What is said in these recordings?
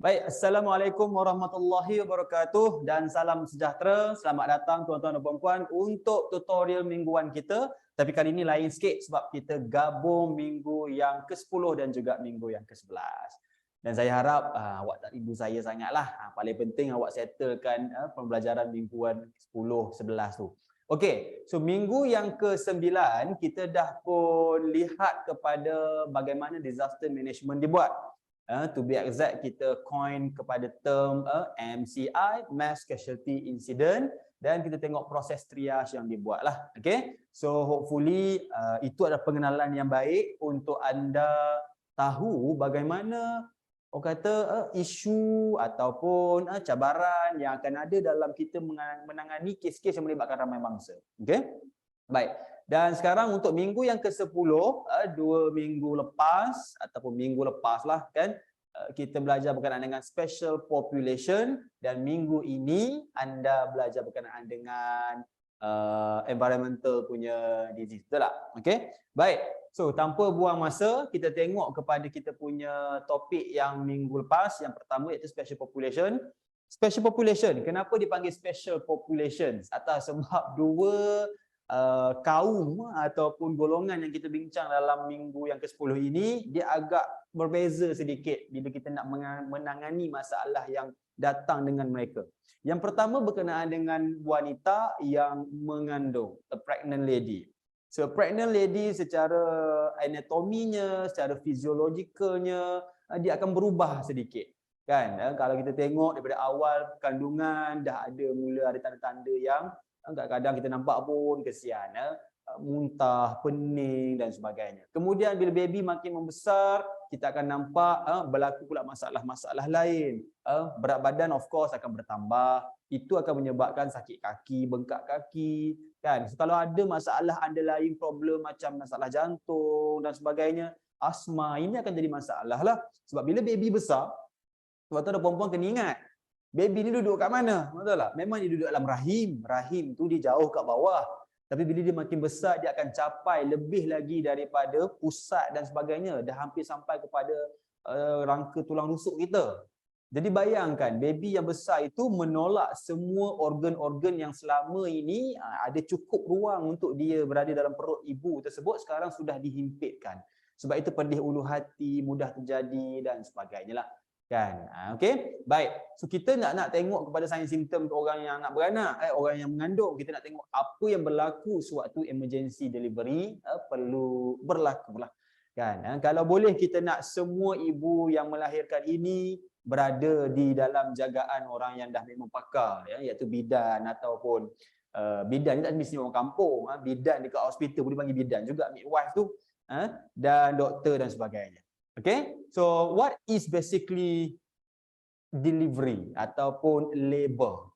Baik, Assalamualaikum warahmatullahi wabarakatuh dan salam sejahtera. Selamat datang tuan-tuan dan puan-puan untuk tutorial mingguan kita. Tapi kali ini lain sikit sebab kita gabung minggu yang ke-10 dan juga minggu yang ke-11. Dan saya harap awak tak rindu saya sangatlah. Paling penting awak settlekan pembelajaran mingguan 10, 11 tu. Okey, so minggu yang ke-9 kita dah pun lihat kepada bagaimana disaster management dibuat. To be exact, kita coin kepada term MCI, Mass Casualty Incident, dan kita tengok proses triage yang dibuat lah. Okay? So hopefully itu adalah pengenalan yang baik untuk anda tahu bagaimana orang kata isu ataupun cabaran yang akan ada dalam kita menangani kes-kes yang melibatkan ramai bangsa. Okay? Baik. Dan sekarang untuk minggu yang ke-10, 2 minggu lepas ataupun minggu lepas lah kan, kita belajar berkenaan dengan special population, dan minggu ini anda belajar berkenaan dengan environmental punya disease, betul tak? Okey. Baik. So tanpa buang masa, kita tengok kepada kita punya topik yang minggu lepas. Yang pertama iaitu special population. Special population, kenapa dipanggil special population? Atas sebab dua kaum ataupun golongan yang kita bincang dalam minggu yang ke-10 ini, dia agak berbeza sedikit bila kita nak menangani masalah yang datang dengan mereka. Yang pertama berkenaan dengan wanita yang mengandung, a pregnant lady. So pregnant lady secara anatominya, secara fisiologikalnya, dia akan berubah sedikit. Kan? Kalau kita tengok daripada awal kandungan dah mula ada tanda-tanda yang kadang-kadang kita nampak pun kesian, muntah, pening dan sebagainya. Kemudian bila baby makin membesar, kita akan nampak berlaku pula masalah-masalah lain. Berat badan of course akan bertambah. Itu akan menyebabkan sakit kaki, bengkak kaki, kan. So, kalau ada masalah underlying problem macam masalah jantung dan sebagainya, asma, ini akan jadi masalah lah. Sebab bila baby besar, sebab tu ada perempuan kena ingat, baby ni duduk kat mana? Betul tak? Memang dia duduk dalam rahim. Rahim tu dia jauh kat bawah. Tapi bila dia makin besar, dia akan capai lebih lagi daripada pusat dan sebagainya. Dah hampir sampai kepada rangka tulang rusuk kita. Jadi bayangkan, baby yang besar itu menolak semua organ-organ yang selama ini ada cukup ruang untuk dia berada dalam perut ibu tersebut, sekarang sudah dihimpitkan. Sebab itu pedih ulu hati, mudah terjadi dan sebagainya lah. Kan? Okey, baik. So kita nak tengok kepada sign simptom orang yang nak beranak, orang yang mengandung. Kita nak tengok apa yang berlaku sewaktu emergency delivery perlu berlaku lah. Kan? Kalau boleh kita nak semua ibu yang melahirkan ini berada di dalam jagaan orang yang dah memang pakar, iaitu bidan ataupun bidan ni tak mesti orang kampung, bidan dekat hospital boleh panggil bidan juga, midwife tu, dan doktor dan sebagainya. Okay, so what is basically delivery ataupun labor?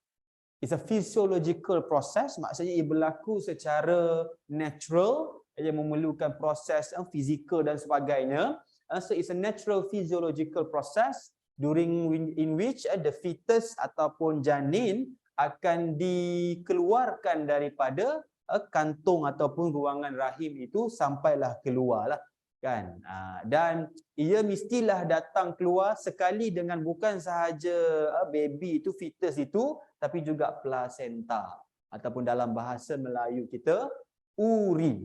It's a physiological process, maksudnya ia berlaku secara natural, ia memerlukan proses fizikal dan sebagainya. So it's a natural physiological process during in which the fetus ataupun janin akan dikeluarkan daripada kantung ataupun ruangan rahim itu sampailah keluar lah. Kan? Dan ia mestilah datang keluar sekali dengan bukan sahaja baby itu, fetus itu, tapi juga placenta ataupun dalam bahasa Melayu kita urin.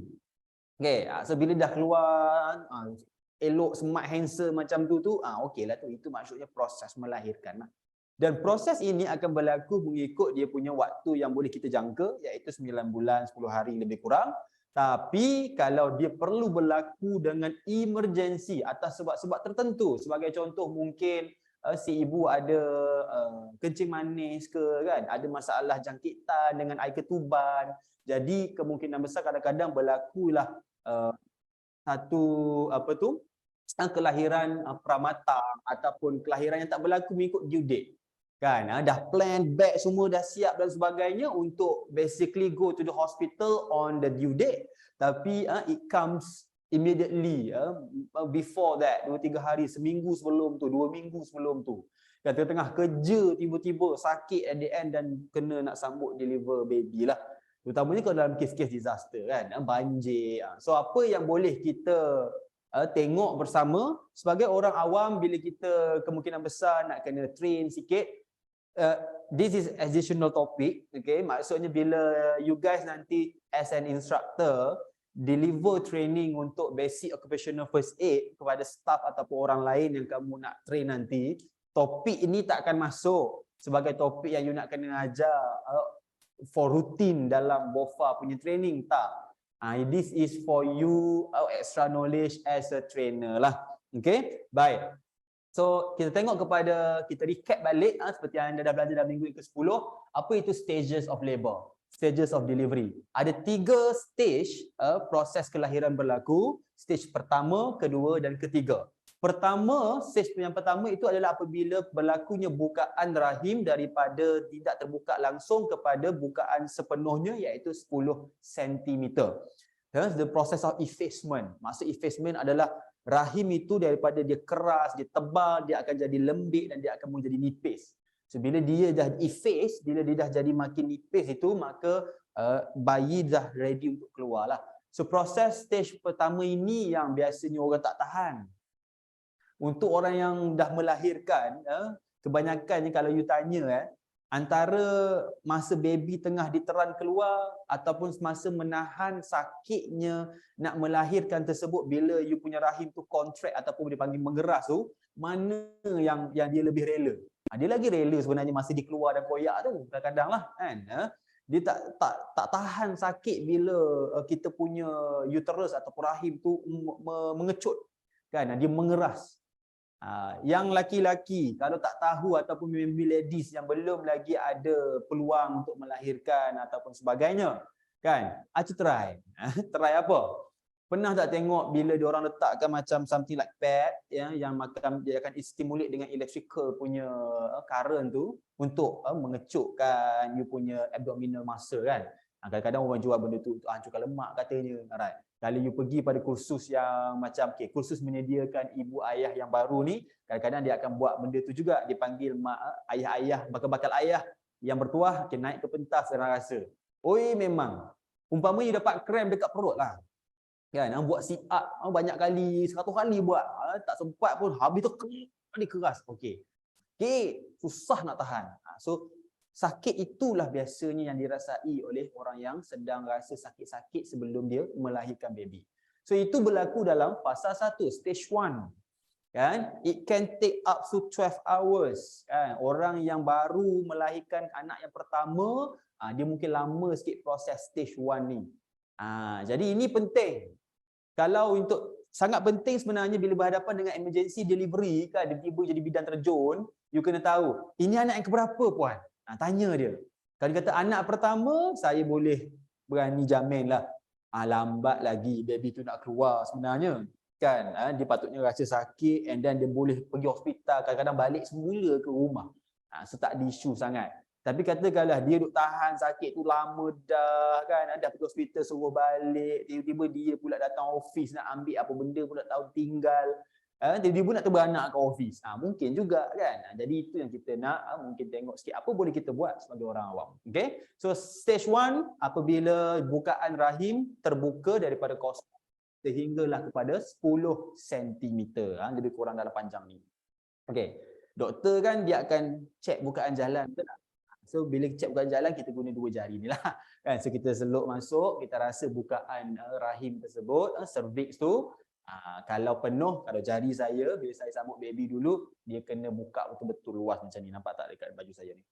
Okey, so bila dah keluar elok, smart, handsome macam tu okeylah tu, itu maksudnya proses melahirkan lah. Dan proses ini akan berlaku mengikut dia punya waktu yang boleh kita jangka, iaitu 9 bulan 10 hari lebih kurang. Tapi kalau dia perlu berlaku dengan emergency atas sebab-sebab tertentu, sebagai contoh mungkin si ibu ada kencing manis ke, kan, ada masalah jangkitan dengan air ketuban, jadi kemungkinan besar kadang-kadang berlakulah satu kelahiran pramatang ataupun kelahiran yang tak berlaku mengikut due date. Kan, dah plan, bag semua dah siap dan sebagainya untuk basically go to the hospital on the due date, tapi it comes immediately before that, 2-3 hari, seminggu sebelum tu, 2 minggu sebelum tu. Dan tengah kerja tiba-tiba sakit at the end dan kena nak sambut deliver baby lah. Terutamanya kalau dalam kes-kes disaster, kan, banjir. So apa yang boleh kita tengok bersama. Sebagai orang awam, bila kita kemungkinan besar nak kena train sikit, this is additional topic, okay? Maksudnya bila you guys nanti as an instructor deliver training untuk basic occupational first aid kepada staff ataupun orang lain yang kamu nak train nanti, topik ini tak akan masuk sebagai topik yang you nak kena ajar for routine dalam BOFA punya training, tak. This is for you extra knowledge as a trainer lah. Okay, baik. So kita tengok kepada, kita recap balik seperti yang anda dah belajar dalam minggu yang ke-10, apa itu stages of labor, stages of delivery. Ada 3 stage proses kelahiran berlaku, stage pertama, kedua dan ketiga. Pertama, stage yang pertama itu adalah apabila berlakunya bukaan rahim daripada tidak terbuka langsung kepada bukaan sepenuhnya, iaitu 10 cm. The process of effacement. Maksud effacement adalah rahim itu daripada dia keras, dia tebal, dia akan jadi lembik dan dia akan menjadi nipis. So bila dia dah efface, bila dia dah jadi makin nipis itu, maka bayi dah ready untuk keluar lah. So proses stage pertama ini yang biasanya orang tak tahan. Untuk orang yang dah melahirkan, kebanyakannya kalau you tanya, antara masa baby tengah diteran keluar ataupun masa menahan sakitnya nak melahirkan tersebut, bila you punya rahim tu contract ataupun dipanggil mengeras tu, mana yang dia lebih rela? Dia lagi rela sebenarnya masa dia keluar dan koyak tu kadang-kadang lah kan. Dia tak tahan sakit bila kita punya uterus ataupun rahim tu mengecut kan, dia mengeras. Yang laki-laki kalau tak tahu ataupun maybe ladies yang belum lagi ada peluang untuk melahirkan ataupun sebagainya kan, try. Try apa? Pernah tak tengok bila dia orang letakkan macam something like pad yang makan, dia akan stimulate dengan electrical punya current tu untuk mengecutkan you punya abdominal muscle kan. Kadang-kadang orang jual benda tu untuk hancurkan lemak katanya, right? Kalau you pergi pada kursus yang macam kursus menyediakan ibu ayah yang baru ni, kadang-kadang dia akan buat benda tu juga, dipanggil ayah-ayah, bakal-bakal ayah yang bertuah, naik ke pentas dan rasa. Oi, memang umpama you dapat krem dekat perut lah kan, buat sit up banyak kali, 100 kali buat, tak sempat pun, habis tu keras. Okey, susah nak tahan. So sakit itulah biasanya yang dirasai oleh orang yang sedang rasa sakit-sakit sebelum dia melahirkan baby. So itu berlaku dalam fasa 1, stage 1. Kan? It can take up to 12 hours. Kan? Orang yang baru melahirkan anak yang pertama, dia mungkin lama sikit proses stage 1 ni. Jadi ini penting. Kalau untuk sangat penting sebenarnya bila berhadapan dengan emergency delivery kan, tiba-tiba jadi bidan terjun, you kena tahu, ini anak yang keberapa puan? Tanya dia. Kalau dia kata anak pertama, saya boleh berani jamin lah, lambat lagi baby tu nak keluar sebenarnya kan. Dia patutnya rasa sakit and then dia boleh pergi hospital, kadang-kadang balik semula ke rumah. So tak ada isu sangat. Tapi katakanlah dia duk tahan sakit tu lama dah kan, dah pergi hospital suruh balik, tiba-tiba dia pula datang office nak ambil apa benda pula tahu tinggal. Tiba-tiba nak terberanak ke office. Mungkin juga kan. Jadi itu yang kita nak mungkin tengok sikit apa boleh kita buat sebagai orang awam. Okay. So stage 1 apabila bukaan rahim terbuka daripada kosong sehinggalah kepada 10 cm. Lebih kurang dalam panjang ni. Okay. Doktor kan dia akan cek bukaan jalan. Betul tak? So bila cek bukaan jalan kita guna 2 jari ni lah. Kan? So kita seluk masuk, kita rasa bukaan rahim tersebut, cervix tu. Kalau penuh, kalau jari saya, bila saya sambut baby dulu, dia kena buka betul-betul luas macam ni. Nampak tak dekat baju saya ni?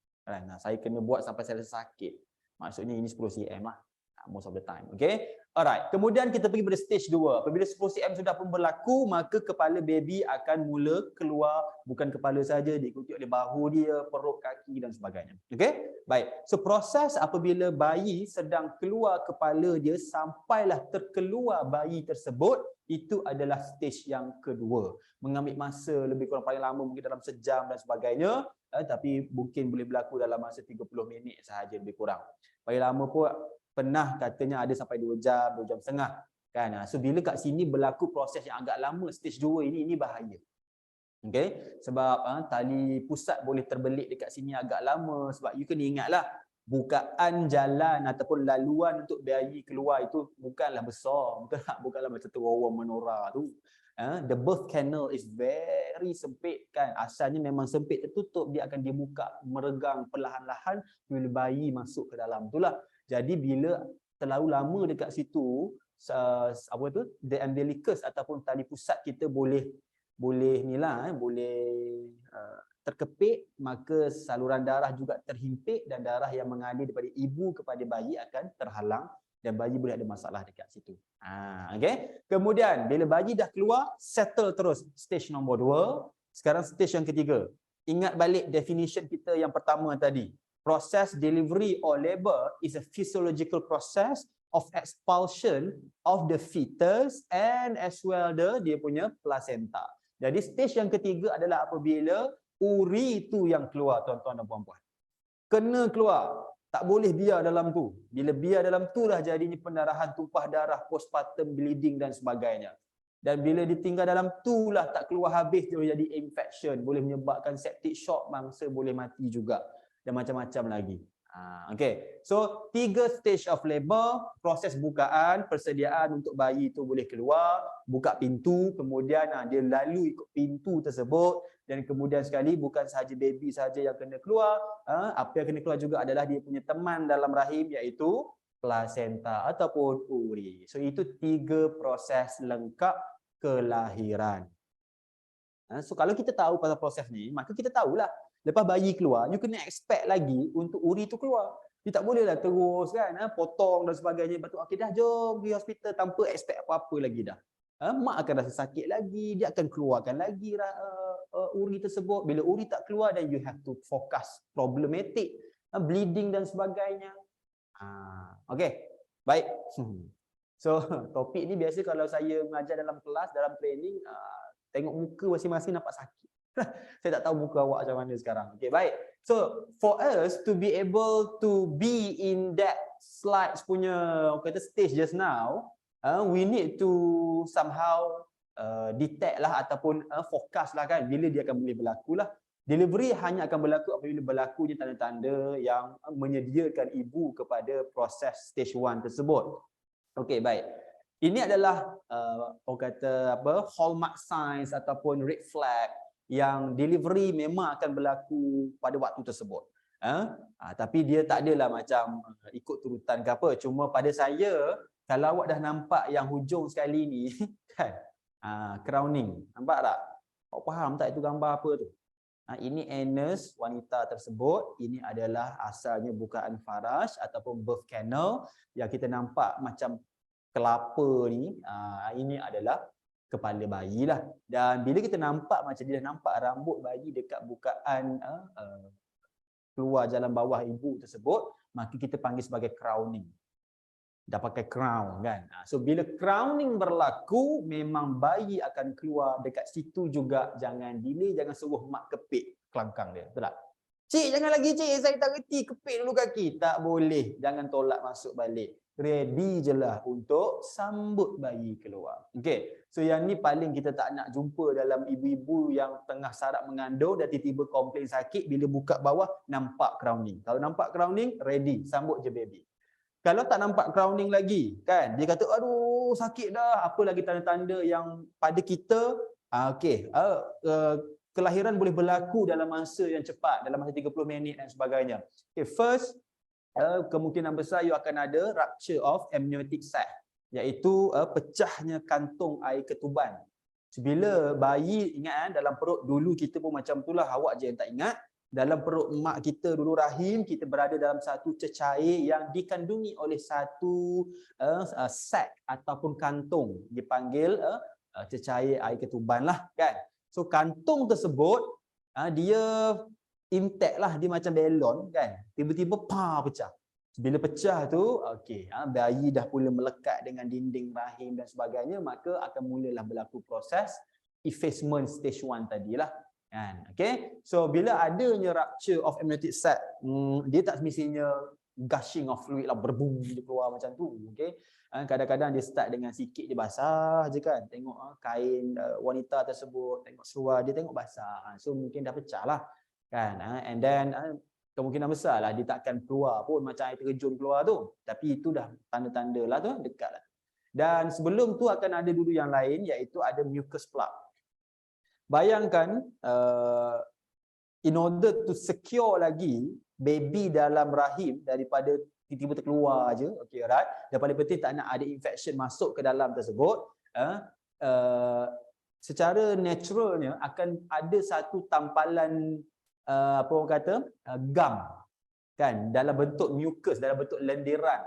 Saya kena buat sampai saya rasa sakit. Maksudnya ini 10 cm lah. Most of the time. Okay? Alright. Kemudian kita pergi pada stage 2. Apabila 10 cm sudah pun berlaku, maka kepala baby akan mula keluar. Bukan kepala saja, diikuti oleh bahu dia, perut, kaki dan sebagainya. Okay? Baik. So proses apabila bayi sedang keluar kepala dia sampailah terkeluar bayi tersebut, itu adalah stage yang kedua. Mengambil masa lebih kurang paling lama mungkin dalam sejam dan sebagainya, tapi mungkin boleh berlaku dalam masa 30 minit sahaja lebih kurang. Paling lama pun pernah katanya ada sampai 2 jam, 2 jam setengah kan. So bila kat sini berlaku proses yang agak lama stage 2 ini bahaya. Okey, sebab tali pusat boleh terbelit dekat sini agak lama, sebab you kena ingatlah bukaan jalan ataupun laluan untuk bayi keluar itu bukanlah besar, betul tak? Bukanlah macam terowong menora tu. The birth canal is very sempit kan. Asalnya memang sempit, tertutup, dia akan dibuka meregang perlahan-lahan bila bayi masuk ke dalam. Itulah. Jadi bila terlalu lama dekat situ, apa tu, the umbilicus ataupun tali pusat kita boleh nilah boleh terkepit, maka saluran darah juga terhimpit dan darah yang mengalir daripada ibu kepada bayi akan terhalang dan bayi boleh ada masalah dekat situ. Okay. Kemudian bila bayi dah keluar, settle terus stage nombor 2. Sekarang stage yang ketiga. Ingat balik definition kita yang pertama tadi. Process delivery or labor is a physiological process of expulsion of the fetus and as well dia punya placenta. Jadi stage yang ketiga adalah apabila uri itu yang keluar, tuan-tuan dan puan-puan. Kena keluar. Tak boleh biar dalam tu. Bila biar dalam tu lah jadinya pendarahan, tumpah darah, postpartum bleeding dan sebagainya. Dan bila ditinggal dalam tu lah tak keluar habis, dia boleh jadi infection, boleh menyebabkan septic shock, mangsa boleh mati juga dan macam-macam lagi. Okay. So 3 stage of labor, proses bukaan, persediaan untuk bayi itu boleh keluar, buka pintu, kemudian dia lalu ikut pintu tersebut. Dan kemudian sekali bukan sahaja baby sahaja yang kena keluar, apa yang kena keluar juga adalah dia punya teman dalam rahim, iaitu placenta ataupun uri. So itu 3 proses lengkap kelahiran. So kalau kita tahu pasal proses ni, maka kita tahulah lepas bayi keluar, you kena expect lagi untuk uri tu keluar. You tak bolehlah terus kan, potong dan sebagainya. Lepas tu, okay dah, jom pergi hospital tanpa expect apa-apa lagi dah. Mak akan rasa sakit lagi, dia akan keluarkan lagi uri tersebut. Bila uri tak keluar, then you have to focus problematic, bleeding dan sebagainya. Okay, baik. So topik ni biasa kalau saya mengajar dalam kelas, dalam training, tengok muka masing-masing nampak sakit. Saya tak tahu muka awak macam mana sekarang. Okay, baik. So for us to be able to be in that slides punya kata stage just now, we need to somehow detect lah ataupun fokus lah kan bila dia akan boleh berlaku lah. Delivery hanya akan berlaku apabila berlakunya tanda-tanda yang menyediakan ibu kepada proses stage 1 tersebut. Okey, baik. Ini adalah orang kata apa, hallmark signs ataupun red flag yang delivery memang akan berlaku pada waktu tersebut. Tapi dia tak adalah macam ikut turutan ke apa. Cuma pada saya, kalau awak dah nampak yang hujung sekali ni kan, crowning, nampak tak? Awak faham tak itu gambar apa tu? Ini anus wanita tersebut. Ini adalah asalnya bukaan faraj ataupun birth canal yang kita nampak macam kelapa ni. Ini adalah kepala bayi lah. Dan bila kita nampak macam dia nampak rambut bayi dekat bukaan keluar jalan bawah ibu tersebut, maka kita panggil sebagai crowning. Dah pakai crown kan. So bila crowning berlaku, memang bayi akan keluar dekat situ juga. Jangan delay, jangan suruh mak kepit kelangkang dia. Betul tak? Cik, jangan lagi cik, saya tak reti, kepit dulu kaki. Tak boleh, jangan tolak masuk balik. Ready je lah untuk sambut bayi keluar. Okay, so yang ni paling kita tak nak jumpa dalam ibu-ibu yang tengah sarap mengandung dan tiba-tiba komplain sakit, bila buka bawah nampak crowning. Kalau nampak crowning, ready, sambut je baby. Kalau tak nampak crowning lagi, kan, dia kata aduh sakit dah, apa lagi tanda-tanda yang pada kita, kelahiran boleh berlaku dalam masa yang cepat, dalam masa 30 minit dan sebagainya. Okay, first, kemungkinan besar you akan ada rupture of amniotic sac, iaitu pecahnya kantung air ketuban. Bila bayi, ingat dalam perut dulu kita pun macam itulah, awak je yang tak ingat. Dalam perut mak kita dulu rahim, kita berada dalam satu cecair yang dikandungi oleh satu sac ataupun kantung, dipanggil cecair air ketuban lah kan. So kantung tersebut dia intact lah, dia macam belon kan, tiba-tiba pecah. Bila pecah tu, bayi dah mula melekat dengan dinding rahim dan sebagainya, maka akan mulalah berlaku proses effacement stage 1 tadilah kan. Okay, so bila adanya rupture of amniotic sac, dia tak semestinya gushing of fluid lah, berbum dia keluar macam tu. Okay, kadang-kadang dia start dengan sikit dia basah je kan, tengok kain wanita tersebut, tengok seluar dia tengok basah, so mungkin dah pecah lah kan. And then kemungkinan besar lah dia takkan keluar pun macam air terjun keluar tu, tapi itu dah tanda-tanda lah tu, dekat lah. Dan sebelum tu akan ada dulu yang lain, iaitu ada mucus plug. Bayangkan in order to secure lagi baby dalam rahim daripada tiba-tiba terkeluar aja, okey, alright. Dan paling penting tak nak ada infection masuk ke dalam tersebut. Secara naturalnya akan ada satu tampalan apa orang kata gum, kan, dalam bentuk mucus, dalam bentuk lendiran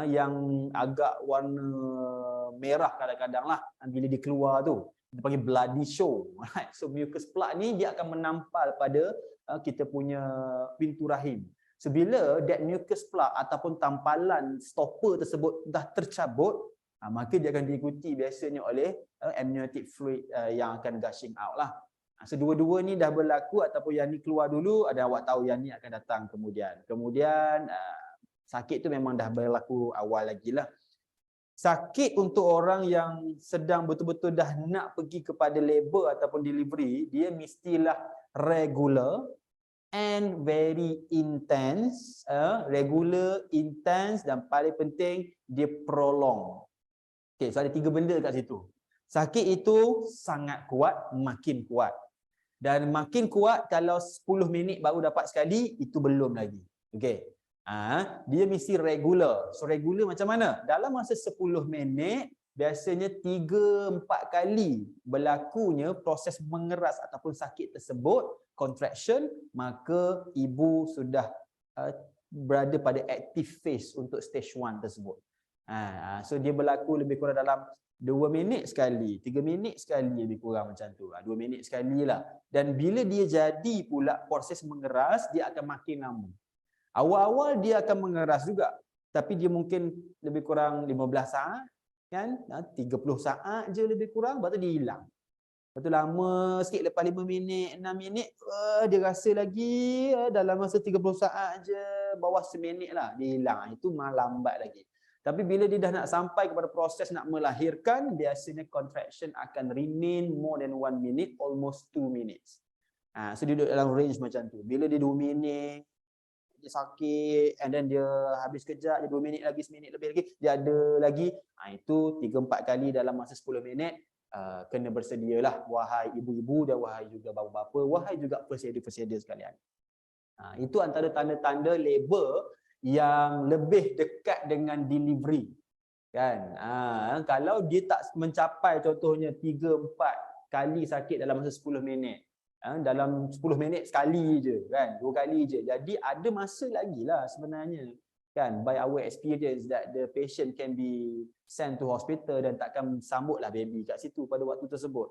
yang agak warna merah kadang-kadang lah bila dia keluar tu. Dia panggil bloody show. Right? So mucus plug ni dia akan menampal pada kita punya pintu rahim. So bila that mucus plug ataupun tampalan stopper tersebut dah tercabut, maka dia akan diikuti biasanya oleh amniotic fluid yang akan gushing out lah. So dua-dua ni dah berlaku ataupun yang ni keluar dulu, ada awak tahu yang ni akan datang kemudian. Kemudian sakit tu memang dah berlaku awal lagi lah. Sakit untuk orang yang sedang betul-betul dah nak pergi kepada labor ataupun delivery, dia mestilah regular and very intense. Regular, intense dan paling penting dia prolong. Okay, so ada 3 benda kat situ. Sakit itu sangat kuat, makin kuat. Dan makin kuat kalau 10 minit baru dapat sekali, itu belum lagi. Okay. Dia mesti regular. So regular macam mana? Dalam masa 10 minit, biasanya 3-4 kali berlakunya proses mengeras ataupun sakit tersebut, contraction, maka ibu sudah berada pada active phase untuk stage 1 tersebut. So dia berlaku lebih kurang dalam 2 minit sekali, 3 minit sekali lebih kurang macam tu. 2 minit sekali lah. Dan bila dia jadi pula proses mengeras, dia akan makin lama. Awal-awal dia akan mengeras juga, tapi dia mungkin lebih kurang 15 saat, kan? 30 saat je lebih kurang, lepas tu dia hilang. Lepas tu lama sikit, lepas 5 minit, 6 minit, dia rasa lagi dalam masa 30 saat je, bawah seminit lah, dia hilang. Itu lambat lagi. Tapi bila dia dah nak sampai kepada proses nak melahirkan, biasanya contraction akan remain more than 1 minute, almost 2 minutes. So dia duduk dalam range macam tu. Bila dia 2 minit, dia sakit, and then dia habis kejap, dia 2 minit lagi, seminit lebih lagi, dia ada lagi. Itu 3-4 kali dalam masa 10 minit. Kena bersedialah wahai ibu-ibu dan wahai juga bapa-bapa, wahai juga peseda-peseda sekalian. Itu antara tanda-tanda labor yang lebih dekat dengan delivery, kan. Kalau dia tak mencapai contohnya 3-4 kali sakit dalam masa 10 minit, dalam 10 minit sekali je, kan, 2 kali je, jadi ada masa lagi lah sebenarnya, kan, by our experience that the patient can be sent to hospital dan takkan sambutlah baby kat situ pada waktu tersebut.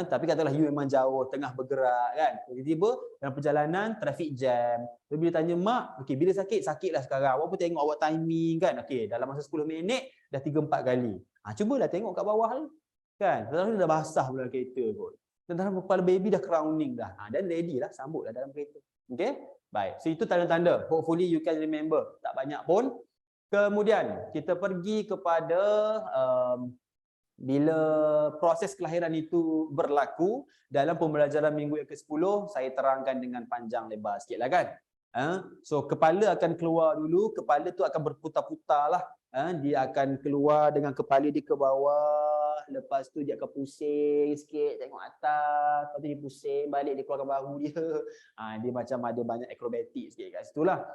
Tapi katalah you memang jauh, tengah bergerak, kan, tiba-tiba dalam perjalanan traffic jam, bila tanya mak, okey, bila sakit? Sakitlah sekarang, awak pun tengok awak timing, kan, okey, dalam masa 10 minit dah 3-4 kali. Cubalah tengok kat bawah tu, kan, terus dah basah pula kereta pun. Dan dalam kepala baby dah crowning dah. Dan ready lah, sambutlah dalam kereta. Okey? Baik. So itu tanda-tanda. Hopefully you can remember. Tak banyak pun. Kemudian kita pergi kepada bila proses kelahiran itu berlaku dalam pembelajaran minggu yang ke-10, saya terangkan dengan panjang lebar sikit lah, kan. So kepala akan keluar dulu, kepala tu akan berputar-putar lah. Dia akan keluar dengan kepala dia ke bawah, lepas tu dia akan pusing sikit, tengok atas, lepas tu dia pusing balik, dia keluarkan bahu dia. Dia macam ada banyak akrobatik sikit kat situ lah.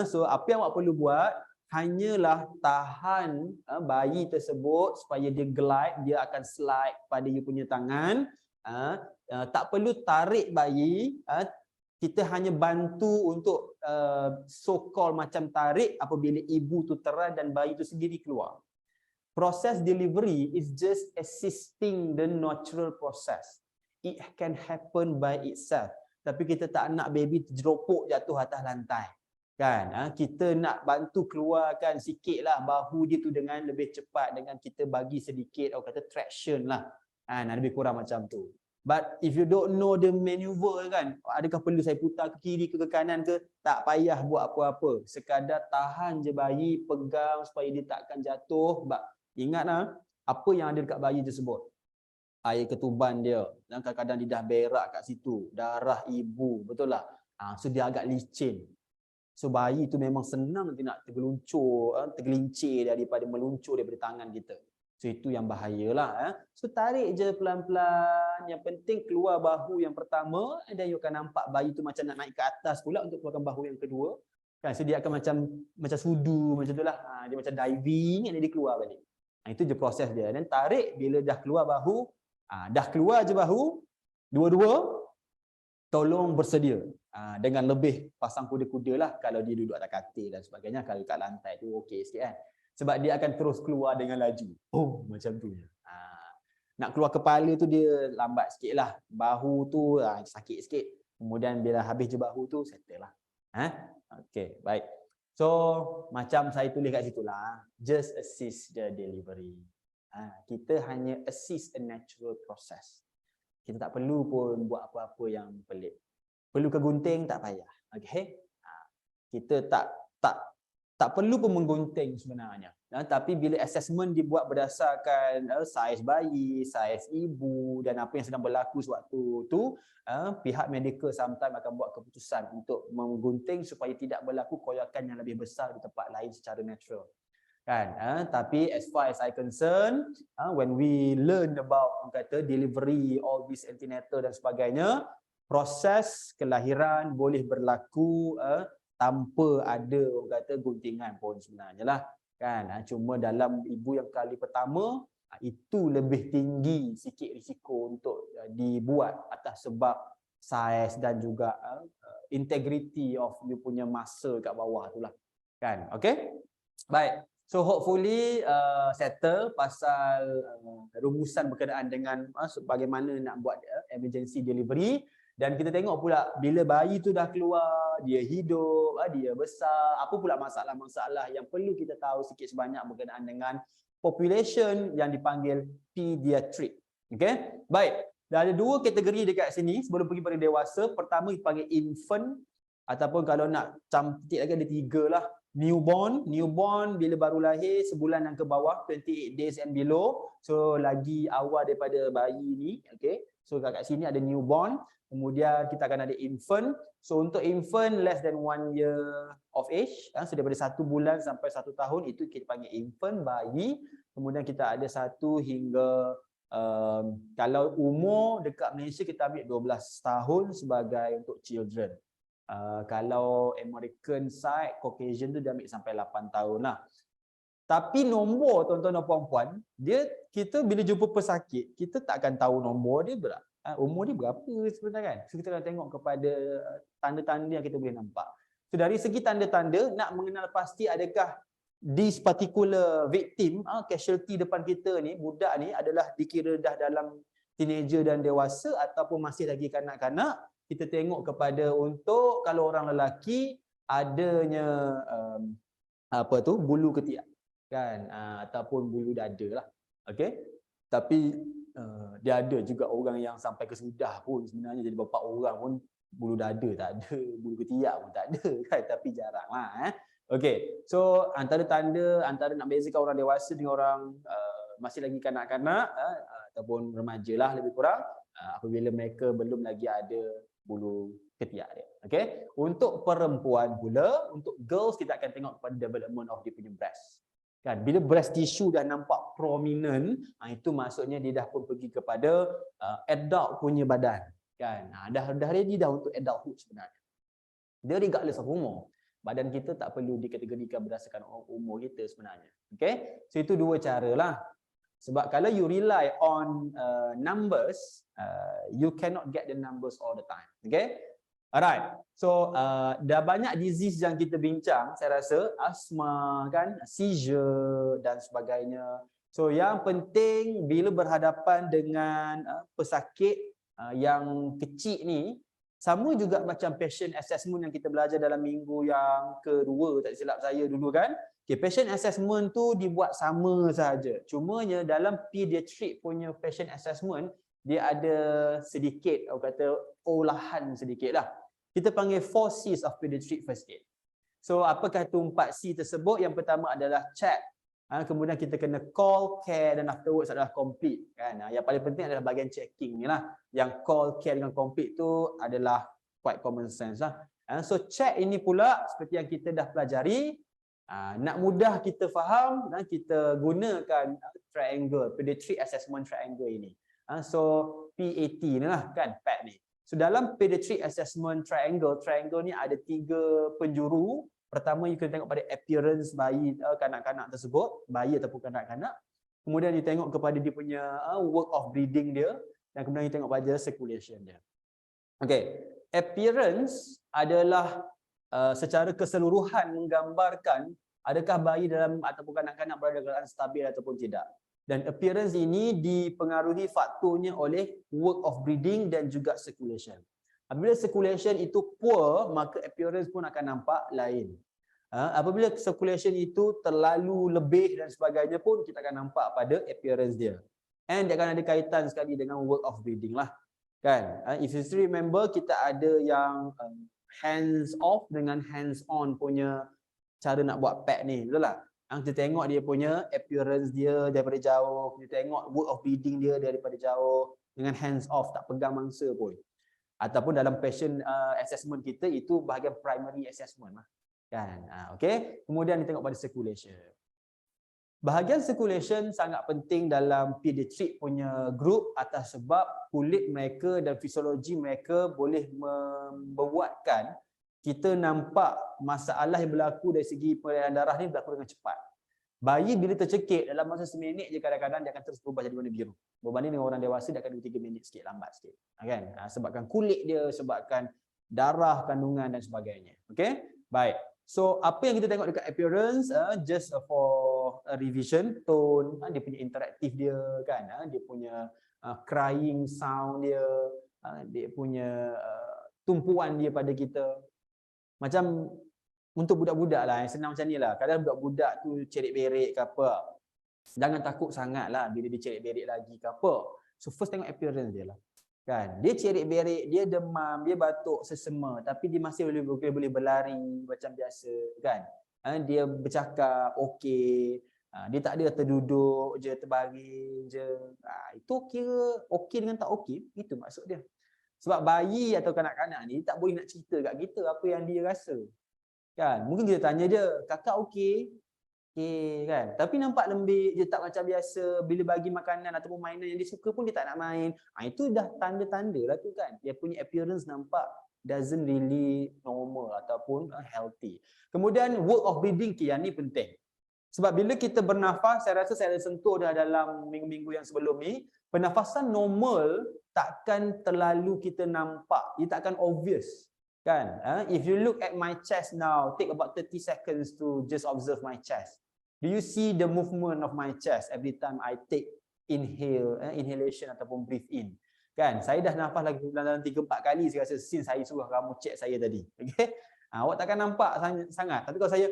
So apa yang awak perlu buat, hanyalah tahan bayi tersebut supaya dia glide, dia akan slide pada you punya tangan. Tak perlu tarik bayi, kita hanya bantu untuk so called macam tarik apabila ibu tu teran dan bayi tu sendiri keluar. Proses delivery is just assisting the natural process. It can happen by itself. Tapi kita tak nak baby terjeropok jatuh atas lantai, kan. Kita nak bantu keluarkan sikitlah bahu dia tu dengan lebih cepat, dengan kita bagi sedikit, orang kata traction lah. Lebih kurang macam tu. But if you don't know the maneuver, kan, adakah perlu saya putar ke kiri ke kanan ke, tak payah buat apa-apa. Sekadar tahan je bayi, pegang supaya dia takkan jatuh. Ingatlah apa yang ada dekat bayi tersebut. Air ketuban dia, dan kadang-kadang dia dah berak kat situ, darah ibu, betul lah. So dia agak licin. So bayi tu memang senang nanti nak tergelincir daripada meluncur daripada tangan kita. So itu yang bahayalah. So tarik je pelan-pelan. Yang penting keluar bahu yang pertama, dan you akan nampak bayi tu macam nak naik ke atas pula untuk keluarkan bahu yang kedua. Kan, so dia akan macam sudu macam itulah. Dia macam diving, dan dia keluar balik. Itu je proses dia. Dan tarik bila dah keluar bahu, dah keluar je bahu, dua-dua tolong bersedia. Dengan lebih pasang kuda-kuda lah kalau dia duduk atas katil dan sebagainya. Kalau kat lantai tu okey sikit kan. Sebab dia akan terus keluar dengan laju. Oh, macam tu. Nak keluar kepala tu dia lambat sikit lah. Bahu tu sakit sikit. Kemudian bila habis je bahu tu, settle lah. Okey, baik. So, macam saya tulis kat situ lah. Just assist the delivery. Kita hanya assist a natural process. Kita tak perlu pun buat apa-apa yang pelik. Perlu ke gunting, tak payah. Okey. Kita tak perlu pun menggunting sebenarnya. Tapi bila assessment dibuat berdasarkan saiz bayi, saiz ibu dan apa yang sedang berlaku sewaktu tu, pihak medical sometimes akan buat keputusan untuk menggunting supaya tidak berlaku koyakan yang lebih besar di tempat lain secara natural. Kan? Tapi as far as I concern, when we learn about delivery, all this antenatal dan sebagainya, proses kelahiran boleh berlaku tanpa ada guntingan pun sebenarnya lah. Kan? Cuma dalam ibu yang kali pertama, itu lebih tinggi sikit risiko untuk dibuat atas sebab saiz dan juga integrity of you punya masa kat bawah tu lah. Kan? Okay? Baik. So hopefully settle pasal rumusan berkenaan dengan bagaimana nak buat emergency delivery. Dan kita tengok pula bila bayi tu dah keluar, dia hidup, dia besar, apa pula masalah-masalah yang perlu kita tahu sikit sebanyak berkenaan dengan population yang dipanggil pediatric. Okay? Baik. Dah ada dua kategori dekat sini sebelum pergi pada dewasa. Pertama dipanggil infant, ataupun kalau nak cantik lagi ada tiga lah. Newborn bila baru lahir sebulan dan ke bawah, 28 days and below. So lagi awal daripada bayi ni. Okay? So kat sini ada newborn. Kemudian kita akan ada infant. So untuk infant less than 1 year of age, so daripada 1 bulan sampai 1 tahun, itu kita panggil infant, bayi. Kemudian kita ada 1 hingga kalau umur dekat Malaysia kita ambil 12 tahun sebagai untuk children. Kalau American side, Caucasian tu dia ambil sampai 8 tahun lah. Tapi nombor tuan-tuan dan puan-puan, kita bila jumpa pesakit, kita tak akan tahu nombor dia berapa. Umur dia berapa sebenarnya kan? So kita akan tengok kepada tanda-tanda yang kita boleh nampak. So dari segi tanda-tanda, nak mengenal pasti adakah this particular victim, casualty depan kita ni, budak ni adalah dikira dah dalam teenager dan dewasa ataupun masih lagi kanak-kanak, kita tengok kepada untuk kalau orang lelaki adanya bulu ketiak kan, ataupun bulu dada lah. Okey. Tapi dia ada juga orang yang sampai ke sudah pun sebenarnya jadi bapa orang pun bulu dada tak ada, bulu ketiak pun tak ada kan, tapi jarang lah. Okey. So antara tanda antara nak bezakan orang dewasa dengan orang masih lagi kanak-kanak ataupun remaja lah lebih kurang, apabila mereka belum lagi ada bulu ketiak dia. Okey. Untuk perempuan pula, untuk girls kita akan tengok pada development of dia punya breast. Kan, bila breast tissue dah nampak prominent, itu maksudnya dia dah pun pergi kepada adult punya badan. Kan, dah ready dah untuk adulthood sebenarnya. Dia regardless of umur. Badan kita tak perlu dikategorikan berdasarkan umur kita sebenarnya. Okay, so itu dua cara lah. Sebab kalau you rely on numbers, you cannot get the numbers all the time. Okay. Alright, so dah banyak disease yang kita bincang, saya rasa asma kan, seizure dan sebagainya. So yang penting bila berhadapan dengan pesakit yang kecil ni, sama juga macam patient assessment yang kita belajar dalam minggu yang kedua, tak silap saya dulu kan. Okay, patient assessment tu dibuat sama saja. Cumanya dalam pediatric punya patient assessment, dia ada sedikit, olahan sedikit lah. Kita panggil 4 C's of pediatric first aid. So apakah itu 4 C tersebut? Yang pertama adalah check. Kemudian kita kena call, care dan afterwards adalah complete. Kan? Yang paling penting adalah bahagian checking ni lah. Yang call, care dengan complete tu adalah quite common sense lah. So check ini pula seperti yang kita dah pelajari. Nak mudah kita faham, kita gunakan triangle, pediatric assessment triangle ini. So PAT ni lah kan, PAT ni. So dalam pediatric assessment triangle, triangle ni ada 3 penjuru. Pertama, you kena tengok pada appearance bayi, kanak-kanak tersebut, bayi ataupun kanak-kanak. Kemudian you tengok kepada dia punya work of breathing dia, dan kemudian you tengok pada circulation dia. Okay, appearance adalah secara keseluruhan menggambarkan adakah bayi dalam ataupun kanak-kanak berada dalam keadaan stabil ataupun tidak. Dan appearance ini dipengaruhi faktornya oleh work of breathing dan juga circulation. Apabila circulation itu poor, maka appearance pun akan nampak lain. Apabila circulation itu terlalu lebih dan sebagainya pun, kita akan nampak pada appearance dia. And dia akan ada kaitan sekali dengan work of breathing lah. Kan? If you still remember, kita ada yang hands off dengan hands on punya cara nak buat PAT ni, betul tak? Kita tengok dia punya appearance dia daripada jauh, kita tengok work of breathing dia daripada jauh dengan hands off, tak pegang mangsa pun. Ataupun dalam patient assessment kita, itu bahagian primary assessment lah. Kan? Okay? Kemudian kita tengok pada circulation. Bahagian circulation sangat penting dalam pediatric punya group atas sebab kulit mereka dan fisiologi mereka boleh membuatkan kita nampak masalah yang berlaku dari segi peredaran darah ni berlaku dengan cepat. Bayi bila tercekik dalam masa seminit je kadang-kadang dia akan terus berubah jadi warna biru. Berbanding dengan orang dewasa dia akan 2-3 minit sikit, lambat sikit. Kan? Sebabkan kulit dia, sebabkan darah, kandungan dan sebagainya. Okay? Baik. So apa yang kita tengok dekat appearance, just for a revision, tone, dia punya interaktif dia kan, dia punya crying sound dia, dia punya tumpuan dia pada kita. Macam untuk budak-budak lah, yang senang macam ni lah. Kadang budak-budak tu cerit-berit ke apa, jangan takut sangat lah bila dia cerit-berit lagi ke apa. So first tengok appearance dia lah. Kan? Dia cerit-berit, dia demam, dia batuk, sesema, tapi dia masih boleh berlari macam biasa kan. Dia bercakap okey, dia tak ada terduduk je, terbaring je. Itu kira okey dengan tak okey, itu maksud dia. Sebab bayi atau kanak-kanak ni tak boleh nak cerita kat kita apa yang dia rasa. Kan? Mungkin kita tanya dia, kakak okey? Okay, kan? Tapi nampak lembik je, tak macam biasa. Bila bagi makanan ataupun mainan yang dia suka pun dia tak nak main. Itu dah tanda-tanda lah tu kan. Dia punya appearance nampak doesn't really normal ataupun healthy. Kemudian work of breathing, yang ni penting. Sebab bila kita bernafas, saya rasa saya ada sentuh dah dalam minggu-minggu yang sebelum ni, pernafasan normal takkan terlalu kita nampak. Dia takkan obvious. Kan? If you look at my chest now, take about 30 seconds to just observe my chest. Do you see the movement of my chest every time I take inhalation ataupun breathe in? Kan? Saya dah nafas lagi dalam 3-4 kali saya rasa since saya suruh kamu check saya tadi. Okay? Awak takkan nampak sangat. Tapi kalau saya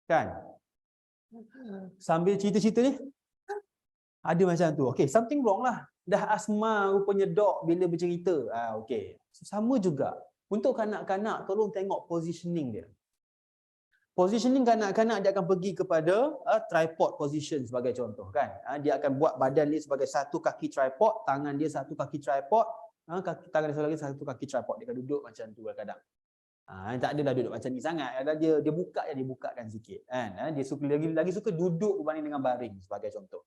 kan sambil cerita-cerita ni ada macam tu. Okay, something wrong lah. Dah asma rupanya dok bila bercerita. Okay. So, sama juga. Untuk kanak-kanak tolong tengok positioning dia. Positioning kanak-kanak dia akan pergi kepada tripod position sebagai contoh kan. Dia akan buat badan dia sebagai satu kaki tripod, tangan dia satu kaki tripod, tangan dia lagi satu kaki tripod. Dia akan duduk macam tu kadang-kadang. Tak adalah duduk macam ni sangat. Dia buka je, dia bukakan sikit kan. Dia suka lagi suka duduk berbanding dengan baring sebagai contoh.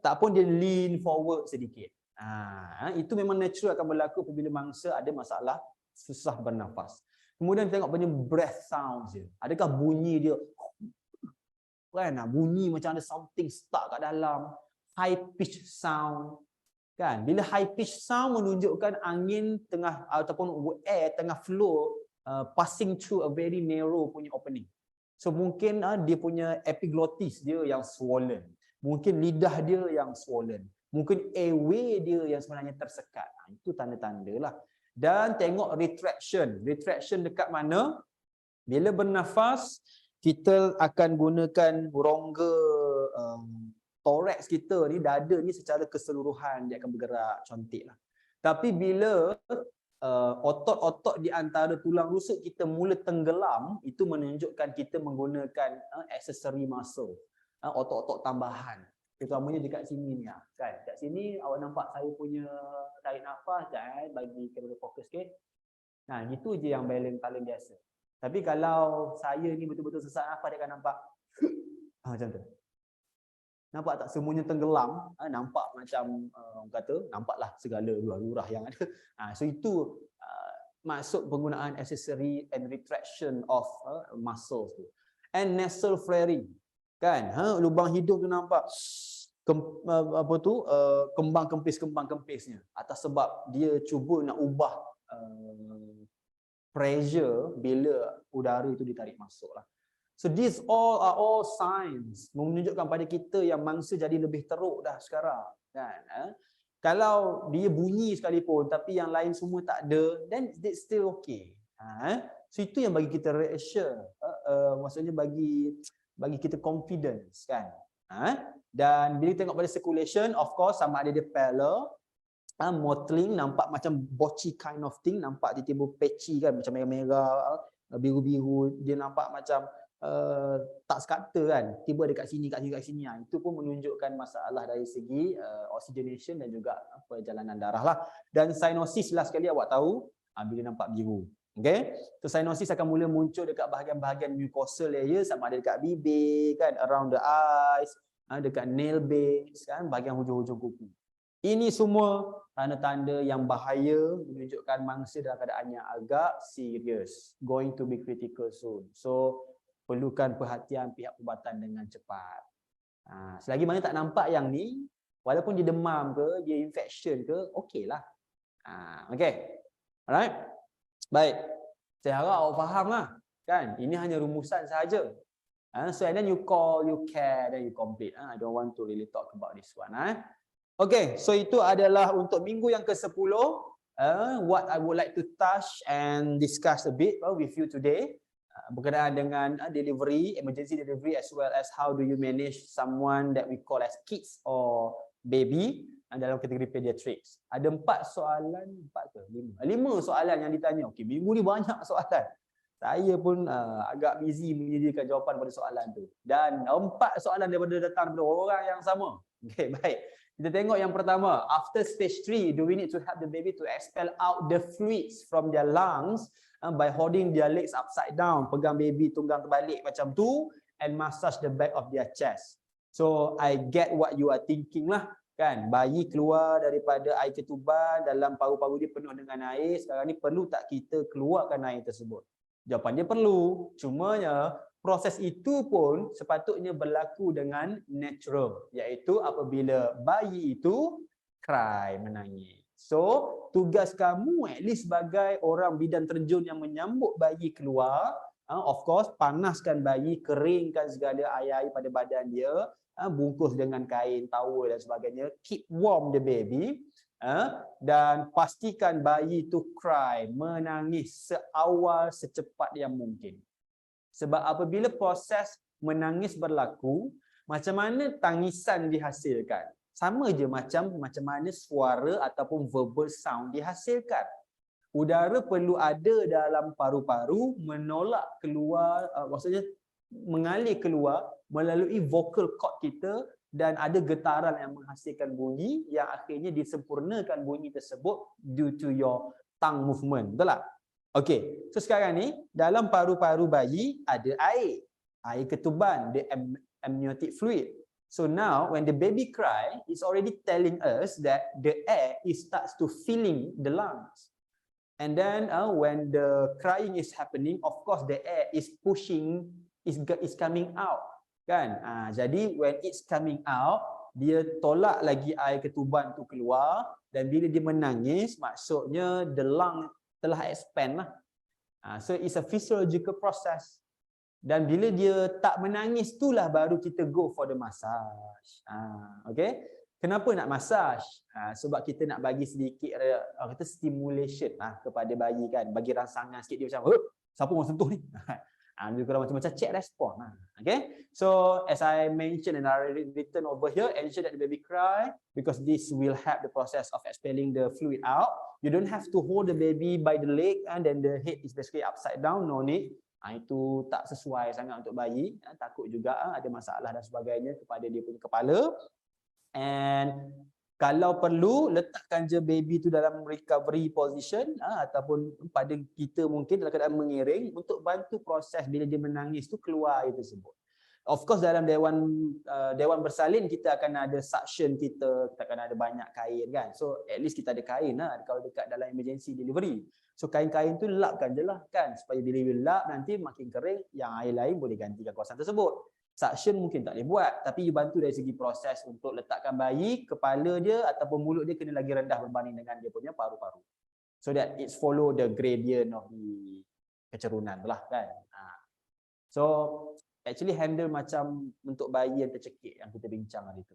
Tak pun dia lean forward sedikit. Itu memang natural akan berlaku apabila mangsa ada masalah susah bernafas. Kemudian tengok punya breath sounds dia. Adakah bunyi dia kan, bunyi macam ada something stuck kat dalam, high pitch sound kan. Bila high pitch sound menunjukkan angin tengah ataupun air tengah flow passing through a very narrow punya opening. So mungkin dia punya epiglottis dia yang swollen. Mungkin lidah dia yang swollen. Mungkin airway dia yang sebenarnya tersekat. Itu tanda-tanda lah. Dan tengok retraction. Retraction dekat mana? Bila bernafas, kita akan gunakan rongga thorax kita ni, dada ni secara keseluruhan dia akan bergerak cantik lah. Tapi bila otot-otot di antara tulang rusuk kita mula tenggelam, itu menunjukkan kita menggunakan accessory muscle, otot-otot tambahan. Terutamanya dekat sini ni kan. Dekat sini awak nampak saya punya tarik nafas, bagi kamera fokus sikit. Nah, gitu je yang paling biasa. Tapi kalau saya ni betul-betul sesak nafas, dia akan nampak macam tu. Nampak tak semuanya tenggelam, nampak macam orang kata, nampaklah segala lurah yang ada. So itu maksud penggunaan accessory and retraction of muscles tu. And nasal flaring, kan? Lubang hidung tu nampak kembang kempisnya, atas sebab dia cuba nak ubah pressure bila udara itu ditarik masuk lah. So these all are all signs menunjukkan pada kita yang mangsa jadi lebih teruk dah sekarang, kan? Kalau dia bunyi sekalipun tapi yang lain semua tak ada, then it's still okay. So itu yang bagi kita reassure, maksudnya bagi kita confidence, kan? Dan bila tengok pada circulation, of course sama ada dia parallel, mottling, nampak macam botchy kind of thing, nampak tiba-tiba patchy kan, macam merah-merah, biru-biru, dia nampak macam tak sekata kan, tiba dekat sini, kat sini. Itu pun menunjukkan masalah dari segi oxygenation dan juga perjalanan darah lah. Dan cyanosis lah sekali awak tahu, bila nampak biru. Okay, so cyanosis akan mula muncul dekat bahagian-bahagian mucosal layer, sama ada dekat bibir kan, around the eyes, dekat nail base kan, bahagian hujung-hujung kuku. Ini semua tanda-tanda yang bahaya, menunjukkan mangsa dalam keadaan yang agak serius, going to be critical soon. So perlukan perhatian pihak perubatan dengan cepat. Selagi mana tak nampak yang ni, walaupun dia demam ke, dia infection ke, okey lah. Okay, alright, baik. Saya harap awak faham lah, kan? Ini hanya rumusan sahaja. So and then you call, you care, then you complete. I don't want to really talk about this one. Okay, so itu adalah untuk minggu yang ke-10. What I would like to touch and discuss a bit with you today berkenaan dengan delivery, emergency delivery, as well as how do you manage someone that we call as kids or baby dalam kategori pediatrics. Ada 4 soalan, 4 ke 5? 5 soalan yang ditanya. Okay, minggu ni banyak soalan. Saya pun agak busy menyediakan jawapan pada soalan tu. Dan 4 soalan datang daripada orang yang sama. Okay, baik. Kita tengok yang pertama. After stage 3, do we need to help the baby to expel out the fluids from their lungs by holding their legs upside down? Pegang baby tunggang terbalik macam tu and massage the back of their chest. So I get what you are thinking lah, kan? Bayi keluar daripada air ketuban, dalam paru-paru dia penuh dengan air. Sekarang ni perlu tak kita keluarkan air tersebut? Jawapan dia perlu. Cumanya proses itu pun sepatutnya berlaku dengan natural, iaitu apabila bayi itu cry, menangis. So, tugas kamu at least sebagai orang bidan terjun yang menyambut bayi keluar, of course, panaskan bayi, keringkan segala air-air pada badan dia, bungkus dengan kain, towel dan sebagainya, keep warm the baby, dan pastikan bayi itu cry, menangis seawal secepat yang mungkin. Sebab apabila proses menangis berlaku, macam mana tangisan dihasilkan? Sama je macam mana suara ataupun verbal sound dihasilkan. Udara perlu ada dalam paru-paru menolak keluar, maksudnya mengalir keluar melalui vocal cord kita, dan ada getaran yang menghasilkan bunyi yang akhirnya disempurnakan bunyi tersebut due to your tongue movement. Betul tak? Okey, so sekarang ni dalam paru-paru bayi ada air ketuban, the amniotic fluid. So now when the baby cry, it's already telling us that the air starts to filling the lungs. And then when the crying is happening, of course the air is pushing, is coming out, kan? Jadi when it's coming out, dia tolak lagi air ketuban tu keluar, dan bila dia menangis, maksudnya the lung telah expand lah. So it's a physiological process. Dan bila dia tak menangis, itulah baru kita go for the massage. Okay? Kenapa nak massage? Sebab kita nak bagi sedikit kata stimulation kepada bayi, kan, bagi rangsangan sikit, dia macam siapa orang sentuh ni. Dia kurang macam check respon. Okay, so as I mentioned and I written over here, ensure that the baby cry, because this will help the process of expelling the fluid out. You don't have to hold the baby by the leg and then the head is basically upside down. No need. Itu tak sesuai sangat untuk bayi. Takut juga ada masalah dan sebagainya kepada dia punya kepala. And Kalau perlu, letakkan je baby tu dalam recovery position ataupun pada kita mungkin dalam keadaan mengiring untuk bantu proses bila dia menangis tu keluar air tersebut. Of course dalam dewan bersalin kita akan ada suction kita akan ada banyak kain kan. So at least kita ada kain lah kalau dekat dalam emergency delivery. So kain-kain tu lapkan je lah kan supaya bila you lap nanti makin kering yang air lain boleh gantikan kawasan tersebut. Suction mungkin tak boleh buat, tapi you bantu dari segi proses untuk letakkan bayi, kepala dia ataupun mulut dia kena lagi rendah berbanding dengan dia punya paru-paru. So that it's follow the gradient of the kecerunan lah kan. So actually handle macam untuk bayi yang tercekik yang kita bincang hari tu.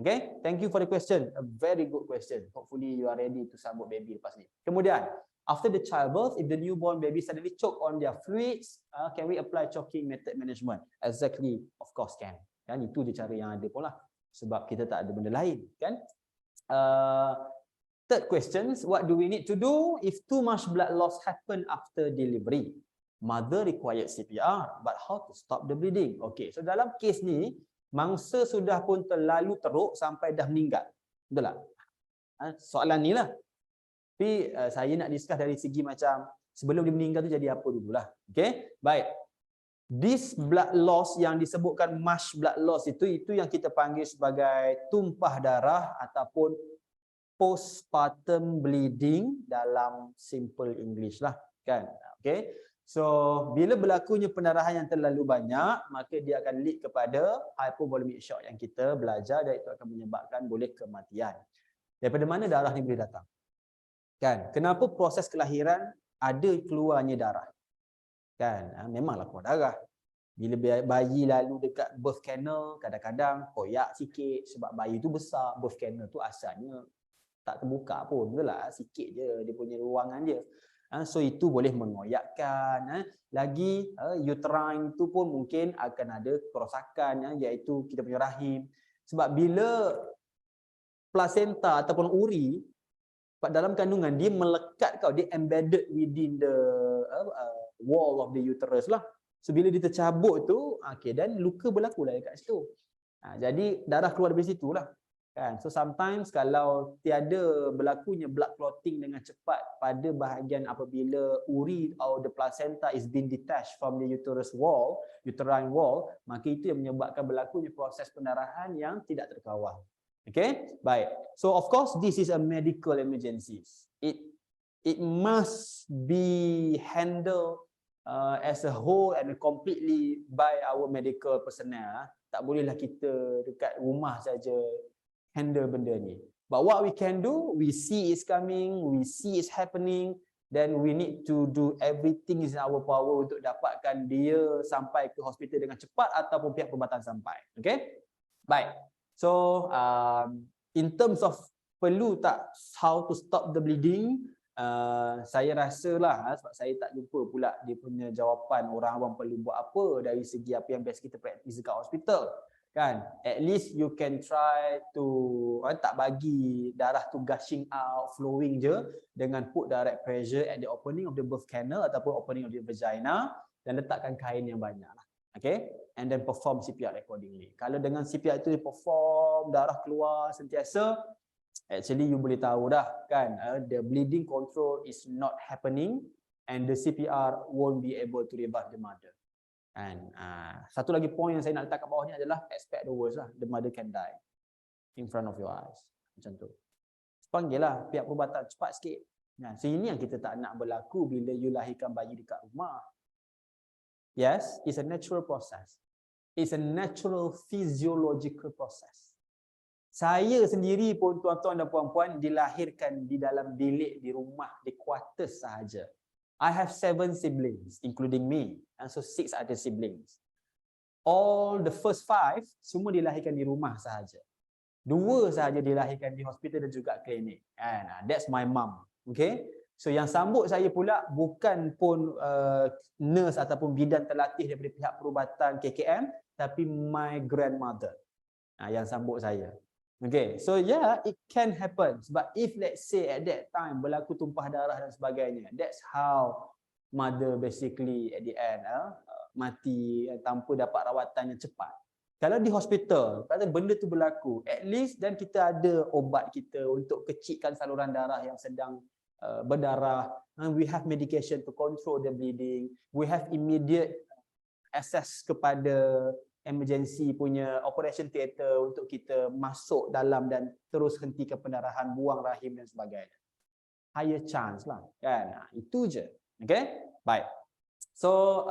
Okay, thank you for the question. A very good question. Hopefully you are ready to sambut baby lepas ni. Kemudian, after the childbirth, if the newborn baby suddenly choke on their fluids, can we apply choking method management? Exactly, of course can. Kan itu je cara yang ada pun lah. Sebab kita tak ada benda lain, kan? Third question, what do we need to do if too much blood loss happen after delivery? Mother required CPR, but how to stop the bleeding? Okay, so dalam kes ni, mangsa sudah pun terlalu teruk sampai dah meninggal. Betul tak? Soalan ni lah. Tapi saya nak discuss dari segi macam sebelum dia meninggal tu jadi apa dululah. Okay, baik. This blood loss yang disebutkan much blood loss itu yang kita panggil sebagai tumpah darah ataupun postpartum bleeding dalam simple English lah kan. Okay, so bila berlakunya pendarahan yang terlalu banyak maka dia akan lead kepada hypovolemic shock yang kita belajar dan itu akan menyebabkan boleh kematian. Daripada mana darah ni boleh datang? Kan, kenapa proses kelahiran ada keluarnya darah? Kan, memanglah keluar darah. Bila bayi lalu dekat birth canal, kadang-kadang koyak sikit sebab bayi tu besar. Birth canal tu asalnya tak terbuka pun, betul lah, sikit je dia punya ruangan dia. So itu boleh mengoyakkan. Lagi uterine tu pun mungkin akan ada kerosakan iaitu kita punya rahim. Sebab bila placenta ataupun uri dalam kandungan dia melekat dia embedded within the wall of the uterus lah. So bila dia tercabut tu, dan luka berlaku lah dekat situ. Jadi darah keluar dari situ lah. Kan? So sometimes kalau tiada berlakunya blood clotting dengan cepat pada bahagian apabila uri atau the placenta is being detached from the uterine wall, maka itu yang menyebabkan berlakunya proses pendarahan yang tidak terkawal. Okay, baik. So of course this is a medical emergency. It must be handled as a whole and completely by our medical personnel. Tak bolehlah kita dekat rumah saja handle benda ni. But what we can do, we see it's coming, we see it's happening, then we need to do everything in our power untuk dapatkan dia sampai ke hospital dengan cepat ataupun pihak perubatan sampai. Okay, baik. So in terms of perlu tak how to stop the bleeding, saya rasalah sebab saya tak jumpa pula dia punya jawapan orang awam perlu buat apa dari segi apa yang biasa kita praktis dekat hospital kan. At least you can try to tak bagi darah tu gushing out, flowing je, dengan put direct pressure at the opening of the birth canal ataupun opening of the vagina dan letakkan kain yang banyak lah. Okay, and then perform CPR accordingly. Kalau dengan CPR itu perform, darah keluar sentiasa, actually you boleh tahu dah kan, the bleeding control is not happening and the CPR won't be able to revive the mother. And satu lagi point yang saya nak letak kat bawah ni adalah expect the worst lah, the mother can die in front of your eyes. Macam tu. Panggil lah pihak perubatan cepat sikit. Nah, so ini yang kita tak nak berlaku bila you lahirkan bayi dekat rumah. Yes, it's a natural process. It's a natural physiological process. Saya sendiri pun tuan-tuan dan puan-puan dilahirkan di dalam bilik di rumah, di quarters sahaja. I have 7 siblings including me, and so 6 other siblings. All the first 5 semua dilahirkan di rumah sahaja. 2 sahaja dilahirkan di hospital dan juga klinik. And that's my mom. Okay? So yang sambut saya pula bukan pun nurse ataupun bidan terlatih daripada pihak perubatan KKM, tapi my grandmother yang sambut saya. Okay, so yeah, it can happen. Sebab if let's say at that time berlaku tumpah darah dan sebagainya, that's how mother basically at the end mati tanpa dapat rawatan yang cepat. Kalau di hospital, kalau benda tu berlaku, at least dan kita ada ubat kita untuk kecilkan saluran darah yang sedang berdarah. We have medication to control the bleeding. We have immediate access kepada emergency punya operation theater untuk kita masuk dalam dan terus hentikan pendarahan, buang rahim dan sebagainya. Higher chance lah, kan? Itu je. Okay? Baik. So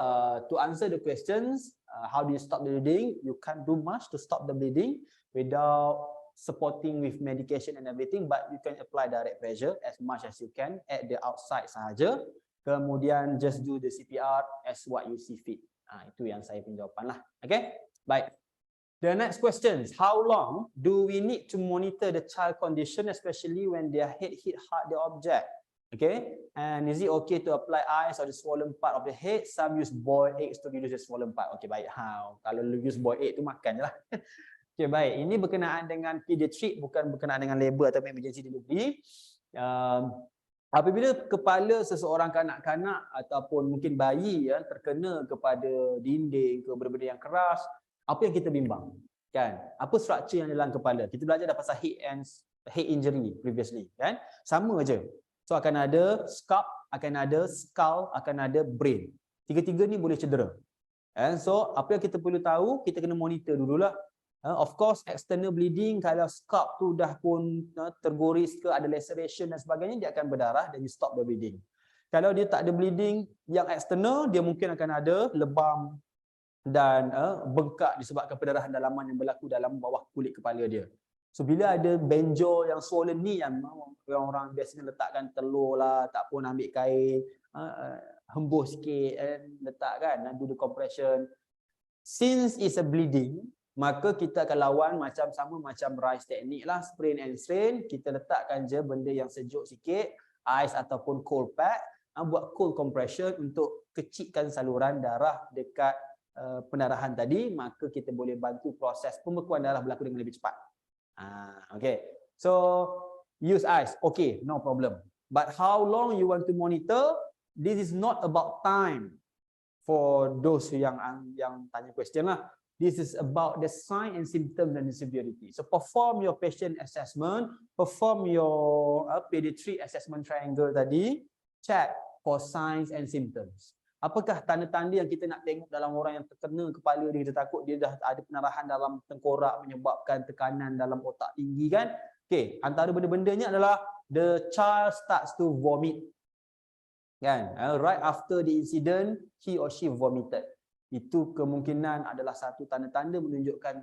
to answer the questions, how do you stop the bleeding? You can't do much to stop the bleeding without supporting with medication and everything, but you can apply direct pressure as much as you can at the outside sahaja. Kemudian just do the CPR as what you see fit. Itu yang saya punya jawapan lah. Okay? Baik. The next question is, how long do we need to monitor the child condition, especially when their head hit hard the object? Okay, and is it okay to apply ice or the swollen part of the head? Some use boiled eggs to reduce the swollen part. Okay, baik. Kalau use boiled egg tu makan je lah. Okay, baik. Ini berkenaan dengan pediatric, bukan berkenaan dengan labor atau emergency delivery. Apabila kepala seseorang kanak-kanak ataupun mungkin bayi terkena kepada dinding ke benda-benda yang keras, apa yang kita bimbang? Kan? Apa struktur yang dalam kepala? Kita belajar dah pasal head injury previously, kan? Sama je. So akan ada scalp, akan ada skull, akan ada brain. Tiga-tiga ni boleh cedera. And so apa yang kita perlu tahu, kita kena monitor dululah. Of course external bleeding, kalau scalp tu dah pun tergoris ke, ada laceration dan sebagainya, dia akan berdarah dan you stop the bleeding. Kalau dia tak ada bleeding yang eksternal, dia mungkin akan ada lebam dan bengkak disebabkan pendarahan dalaman yang berlaku dalam bawah kulit kepala dia. So bila ada benjol yang swollen ni yang orang biasanya letakkan telur lah, tak pun ambil kain, hembus sikit letak kan, do the compression. Since it's a bleeding, maka kita akan lawan sama macam rice technique lah, sprain and strain. Kita letakkan je benda yang sejuk sikit, ice ataupun cold pack, buat cold compression untuk kecilkan saluran darah dekat pendarahan tadi, maka kita boleh bantu proses pembekuan darah berlaku dengan lebih cepat. Okay, so use ice, okay, no problem. But how long you want to monitor? This is not about time for those yang tanya question lah. This is about the sign and symptoms and the severity. So perform your patient assessment, perform your pediatric assessment triangle tadi, check for signs and symptoms. Apakah tanda-tanda yang kita nak tengok dalam orang yang terkena kepala dia, kita takut dia dah ada pendarahan dalam tengkorak menyebabkan tekanan dalam otak tinggi kan? Okay, antara benda-bendanya adalah the child starts to vomit. Kan? Right after the incident, he or she vomited. Itu kemungkinan adalah satu tanda-tanda menunjukkan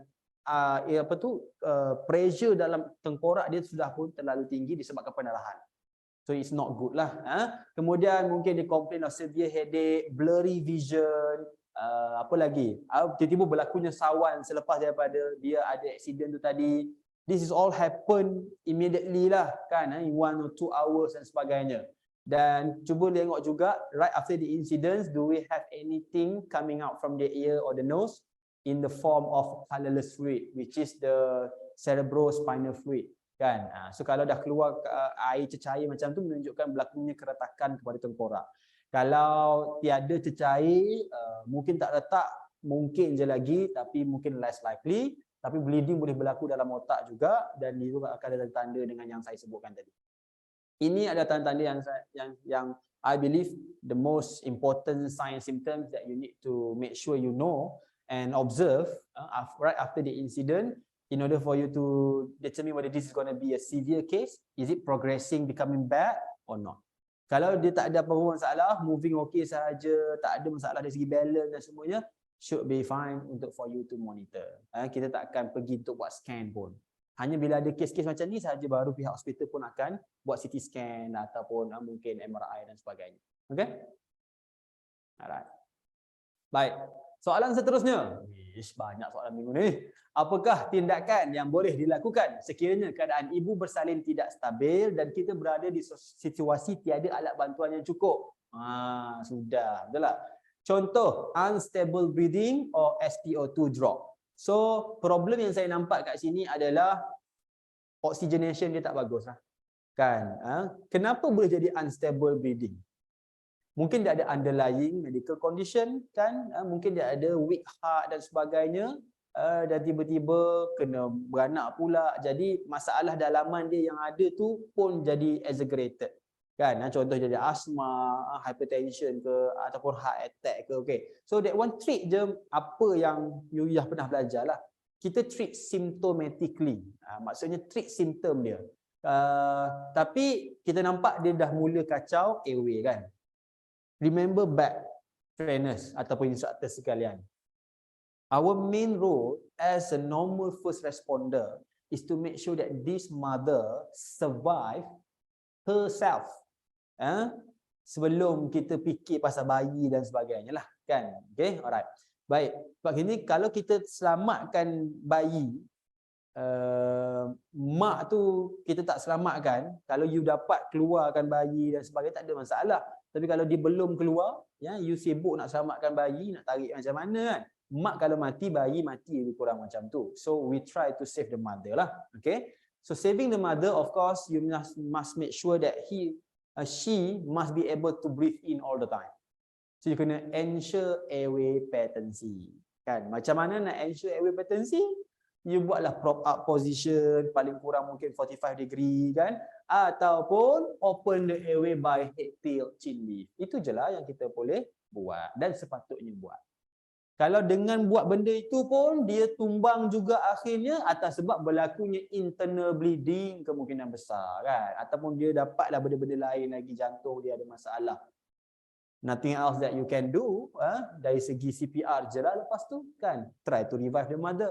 pressure dalam tengkorak dia sudah pun terlalu tinggi disebabkan pendarahan. So it's not good lah. Kemudian mungkin dia complain of severe headache, blurry vision, apa lagi? Tiba-tiba berlakunya sawan selepas daripada dia ada accident tu tadi. This is all happen immediately lah kan, in 1 or 2 hours dan sebagainya. Dan cuba tengok juga right after the incident, do we have anything coming out from the ear or the nose in the form of colorless fluid, which is the cerebrospinal fluid. Kan? So kalau dah keluar air cecair macam tu menunjukkan berlakunya keretakan kepada tengkorak. Kalau tiada cecair, mungkin tak retak, mungkin je lagi, tapi mungkin less likely. Tapi bleeding boleh berlaku dalam otak juga dan itu akan ada tanda dengan yang saya sebutkan tadi. Ini ada tanda-tanda yang I believe the most important sign symptoms that you need to make sure you know and observe right after the incident. In order for you to determine whether this is going to be a severe case, is it progressing, becoming bad or not. Kalau dia tak ada apa-apa masalah, moving okay sahaja, tak ada masalah dari segi balance dan semuanya, should be fine untuk for you to monitor. Kita tak akan pergi untuk buat scan pun. Hanya bila ada kes-kes macam ni sahaja baru pihak hospital pun akan buat CT scan ataupun mungkin MRI dan sebagainya. Okay? Alright. Baik. Soalan seterusnya. Banyak soalan minggu ni. Apakah tindakan yang boleh dilakukan sekiranya keadaan ibu bersalin tidak stabil dan kita berada di situasi tiada alat bantuan yang cukup? Sudah. Betul tak? Contoh, unstable breathing or SpO2 drop. So, problem yang saya nampak kat sini adalah oxygenation dia tak bagus lah. Kan? Kenapa boleh jadi unstable breathing? Mungkin dia ada underlying medical condition kan, mungkin dia ada weak heart dan sebagainya. dan tiba-tiba kena beranak pula. Jadi masalah dalaman dia yang ada tu pun jadi exaggerated. Kan? Contoh jadi asma, hypertension ke ataupun heart attack ke. Okay. So that one treat je apa yang Yuyah pernah belajar lah. Kita treat symptomatically. Maksudnya treat symptom dia. Tapi kita nampak dia dah mula kacau airway kan. Remember back trainers ataupun instructor sekalian. Our main role as a normal first responder is to make sure that this mother survive herself. Sebelum kita fikir pasal bayi dan sebagainya lah kan. Okay, alright. Baik. Sebab ini kalau kita selamatkan bayi, mak tu kita tak selamatkan, kalau you dapat keluarkan bayi dan sebagainya tak ada masalah. Tapi kalau dia belum keluar, ya, you sibuk nak selamatkan bayi, nak tarik macam mana kan. Mak kalau mati, bayi mati lebih kurang macam tu. So we try to save the mother lah. Okay. So saving the mother, of course, you must make sure that she must be able to breathe in all the time. So you kena ensure airway patency. Kan? Macam mana nak ensure airway patency? You buatlah prop up position, paling kurang mungkin 45 degree kan. Ataupun open the airway by head, tail, chin lift. Itu je lah yang kita boleh buat dan sepatutnya buat. Kalau dengan buat benda itu pun dia tumbang juga akhirnya atas sebab berlakunya internal bleeding kemungkinan besar kan. Ataupun dia dapatlah benda-benda lain lagi, jantung dia ada masalah. Nothing else that you can do dari segi CPR je lah lepas tu kan. Try to revive the mother.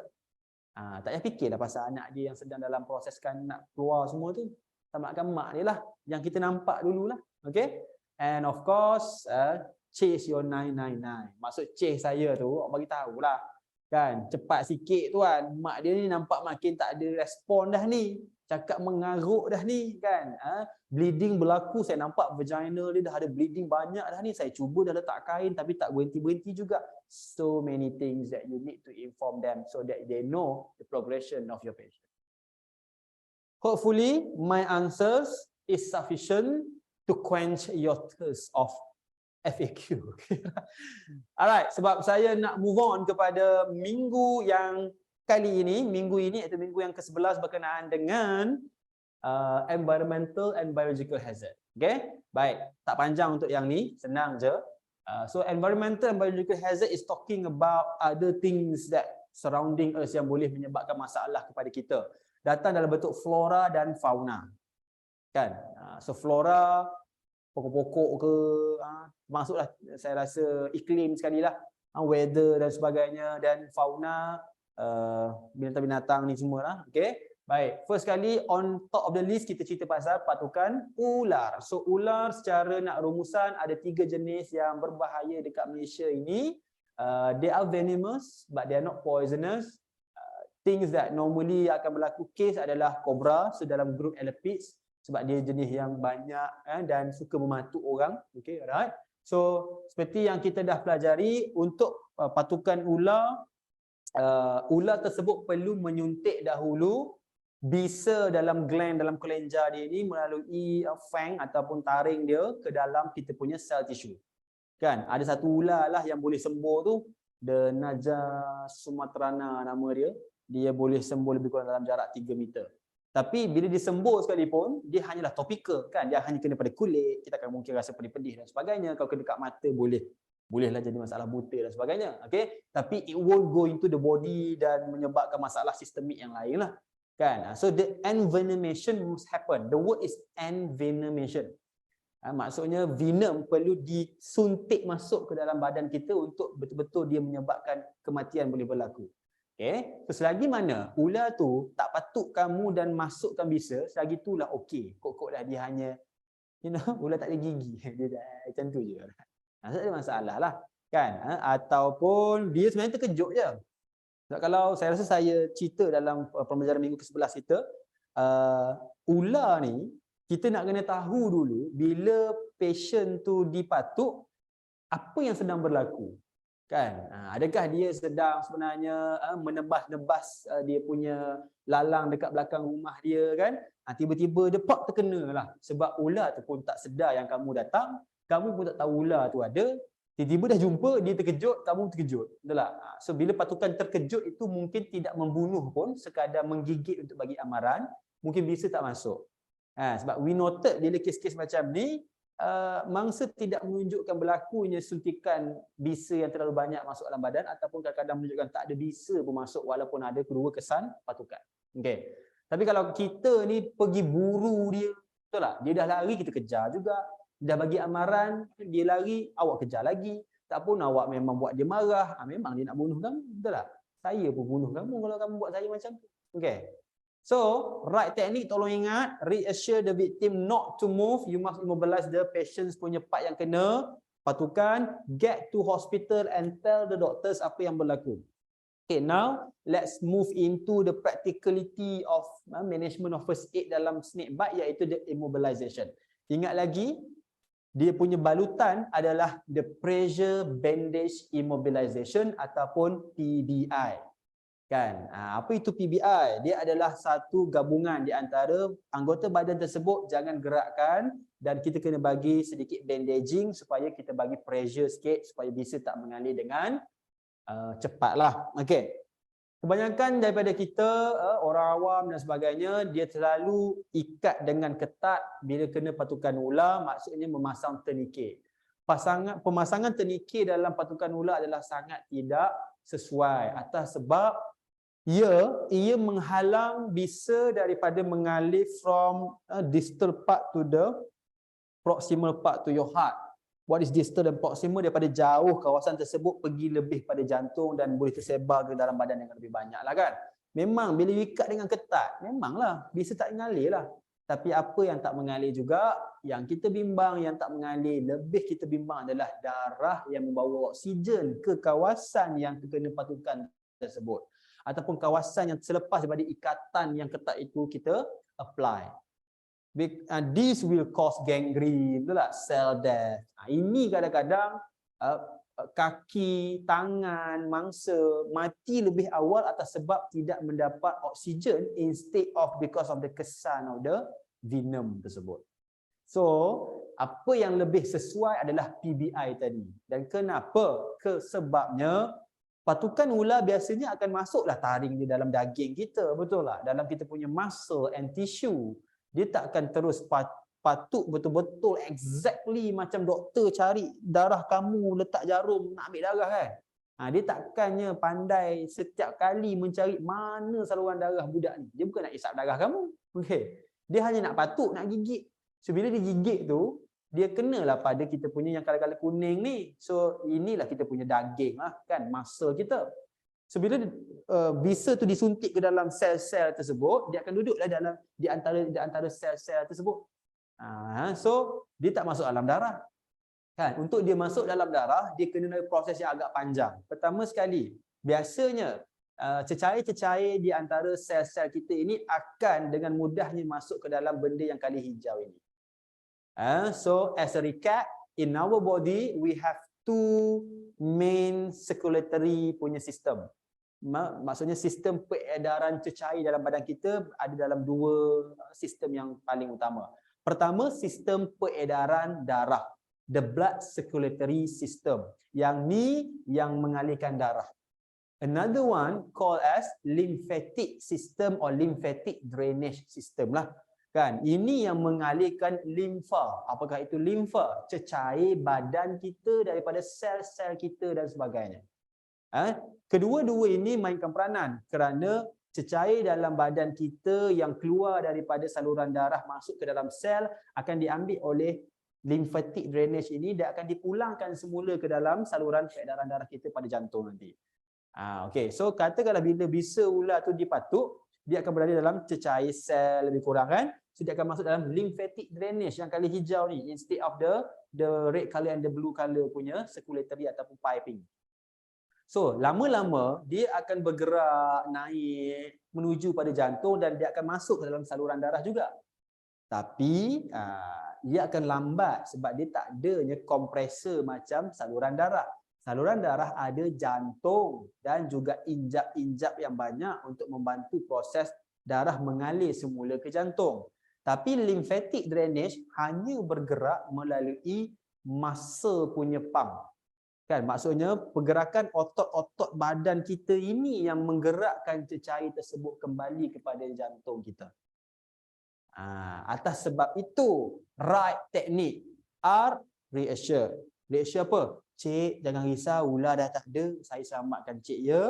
Tak payah fikirlah pasal anak dia yang sedang dalam proses kan nak keluar semua tu. Selamatkan mak dia lah. Yang kita nampak dululah. Okay. And of course, chase your 999. Maksud chase saya tu, awak bagi tahulah. Kan, cepat sikit tu kan. Mak dia ni nampak makin tak ada respon dah ni. Cakap mengaruk dah ni kan. Bleeding berlaku, saya nampak vagina dia dah ada bleeding banyak dah ni. Saya cuba dah letak kain tapi tak berhenti-berhenti juga. So many things that you need to inform them so that they know the progression of your patient. Hopefully, my answers is sufficient to quench your thirst of FAQ. Alright, sebab saya nak move on kepada minggu yang kali ini, minggu ini iaitu minggu yang ke-11 berkenaan dengan environmental and biological hazard. Okay? Baik, tak panjang untuk yang ni, senang je. So environmental and biological hazard is talking about other things that surrounding us yang boleh menyebabkan masalah kepada kita. Datang dalam bentuk flora dan fauna. Kan? So flora, pokok-pokok ke, masuklah saya rasa iklim sekali lah, weather dan sebagainya, dan fauna, binatang-binatang ni semua lah. Okay? Baik, first kali on top of the list kita cerita pasal patukan ular. So ular secara nak rumusan ada 3 jenis yang berbahaya dekat Malaysia ini. They are venomous but they are not poisonous. Things that normally akan berlaku case adalah cobra, so dalam group Elapids, sebab dia jenis yang banyak dan suka mematuk orang. Okay, alright. So seperti yang kita dah pelajari, untuk patukan ular, ular tersebut perlu menyuntik dahulu bisa dalam gland, dalam kelenjar dia ni melalui fang ataupun taring dia ke dalam kita punya sel tisu. Kan? Ada satu ular lah yang boleh sembuh tu, the Najah sumatrana nama dia. Dia boleh sembuh lebih kurang dalam jarak 3 meter. Tapi bila dia sembuh sekalipun, dia hanyalah topikal kan, dia hanya kena pada kulit, kita akan mungkin rasa pedih-pedih dan sebagainya. Kalau kena dekat mata bolehlah jadi masalah buta dan sebagainya. Okay? Tapi it won't go into the body dan menyebabkan masalah sistemik yang lain lah. Kan? So the envenomation must happen. The word is envenomation. Maksudnya venom perlu disuntik masuk ke dalam badan kita untuk betul-betul dia menyebabkan kematian boleh berlaku. Okay? So selagi mana ular tu tak patuk kamu dan masukkan bisa, selagi itulah okey. Kok-kok dah dia hanya, ular tak ada gigi. Dia dah macam tu je. Tak ada masalah lah. Kan? Ataupun dia sebenarnya terkejut je. Sebab kalau saya rasa saya cerita dalam pembelajaran minggu ke-11 kita, ular ni, kita nak kena tahu dulu bila patient tu dipatuk, apa yang sedang berlaku. Kan? Adakah dia sedang sebenarnya menebas-nebas dia punya lalang dekat belakang rumah dia kan? Tiba-tiba dia terkena lah. Sebab ular tu pun tak sedar yang kamu datang, kamu pun tak tahu ular tu ada. Tiba-tiba dah jumpa, dia terkejut, kamu terkejut. Betul tak? So bila patukan terkejut itu mungkin tidak membunuh pun, sekadar menggigit untuk bagi amaran, mungkin bisa tak masuk. Sebab we noted bila kes-kes macam ni, mangsa tidak menunjukkan berlakunya suntikan bisa yang terlalu banyak masuk dalam badan, ataupun kadang-kadang menunjukkan tak ada bisa pun masuk walaupun ada kedua kesan patukan. Okay. Tapi kalau kita ni pergi buru dia, betul tak? Dia dah lari, kita kejar juga. Dah bagi amaran, dia lari, awak kejar lagi. Tak pun awak memang buat dia marah, memang dia nak bunuh kamu, betul tak? Saya pun bunuh kamu kalau kamu buat saya macam tu. Okay. So, right technique tolong ingat, reassure the victim not to move. You must immobilize the patient's punya part yang kena, patukan, get to hospital and tell the doctors apa yang berlaku. Okay, now let's move into the practicality of management of first aid dalam snake bite, iaitu the immobilization. Ingat lagi, dia punya balutan adalah the pressure bandage immobilization ataupun PBI. Kan? Apa itu PBI? Dia adalah satu gabungan di antara anggota badan tersebut jangan gerakkan, dan kita kena bagi sedikit bandaging supaya kita bagi pressure sikit supaya bisa tak mengalir dengan cepatlah. Okey. Kebanyakan daripada kita, orang awam dan sebagainya, dia terlalu ikat dengan ketat bila kena patukan ular, maksudnya memasang tourniquet. Pemasangan tourniquet dalam patukan ular adalah sangat tidak sesuai atas sebab ia menghalang bisa daripada mengalir from distal part to the proximal part to your heart. What is distal dan proximal? Daripada jauh kawasan tersebut pergi lebih pada jantung dan boleh tersebar ke dalam badan yang lebih banyak lah kan. Memang bila ikat dengan ketat, memanglah bisa tak mengalir lah. Tapi apa yang tak mengalir juga, yang kita bimbang yang tak mengalir, lebih kita bimbang adalah darah yang membawa oksigen ke kawasan yang terkena patukan tersebut. Ataupun kawasan yang selepas daripada ikatan yang ketat itu kita apply. This will cause gangrene, betul tak? Cell death. Ini kadang-kadang kaki, tangan, mangsa mati lebih awal atas sebab tidak mendapat oksigen instead of because of the kesan of the venom tersebut. So, apa yang lebih sesuai adalah PBI tadi. Dan kenapa? Sebabnya patukan ular biasanya akan masuklah taring di dalam daging kita, betul tak? Dalam kita punya muscle and tissue. Dia tak akan terus patuk betul-betul exactly macam doktor cari darah kamu, letak jarum nak ambil darah kan. Dia takkannya pandai setiap kali mencari mana saluran darah budak ni. Dia bukan nak isap darah kamu. Okay. Dia hanya nak patuk, nak gigit. So bila dia gigit tu, dia kenalah pada kita punya yang kala-kala kuning ni. So inilah kita punya daging lah kan, muscle kita. So bila bisa tu disuntik ke dalam sel-sel tersebut, dia akan duduklah di antara sel-sel tersebut. So dia tak masuk dalam darah. Kan? Untuk dia masuk dalam darah, dia kena ada proses yang agak panjang. Pertama sekali, biasanya cecair-cecair di antara sel-sel kita ini akan dengan mudahnya masuk ke dalam benda yang kali hijau ini. So as a recap, in our body we have two main circulatory punya sistem. Maksudnya sistem peredaran cecair dalam badan kita ada dalam dua sistem yang paling utama. Pertama, sistem peredaran darah, the blood circulatory system. Yang ni yang mengalirkan darah. Another one called as lymphatic system or lymphatic drainage system lah. Kan? Ini yang mengalirkan limfa. Apakah itu limfa? Cecair badan kita daripada sel-sel kita dan sebagainya. Kedua-dua ini mainkan peranan kerana cecair dalam badan kita yang keluar daripada saluran darah masuk ke dalam sel akan diambil oleh lymphatic drainage ini dan akan dipulangkan semula ke dalam saluran peredaran darah kita pada jantung nanti. Okay. So katakanlah bila bisa ular tu dipatuk, dia akan berada dalam cecair sel lebih kurang kan. So dia akan masuk dalam lymphatic drainage yang kali hijau ni instead of the red color and the blue color punya circulatory ataupun piping. So, lama-lama dia akan bergerak naik menuju pada jantung dan dia akan masuk ke dalam saluran darah juga. Tapi dia akan lambat sebab dia tak adanya kompresor macam saluran darah. Saluran darah ada jantung dan juga injap-injap yang banyak untuk membantu proses darah mengalir semula ke jantung. Tapi lymphatic drainage hanya bergerak melalui muscle punya pump. Kan maksudnya pergerakan otot-otot badan kita ini yang menggerakkan cecair tersebut kembali kepada jantung kita. Atas sebab itu right technique R reassure. Reassure apa? Cik jangan risau, ular dah tak ada, saya selamatkan cik ya.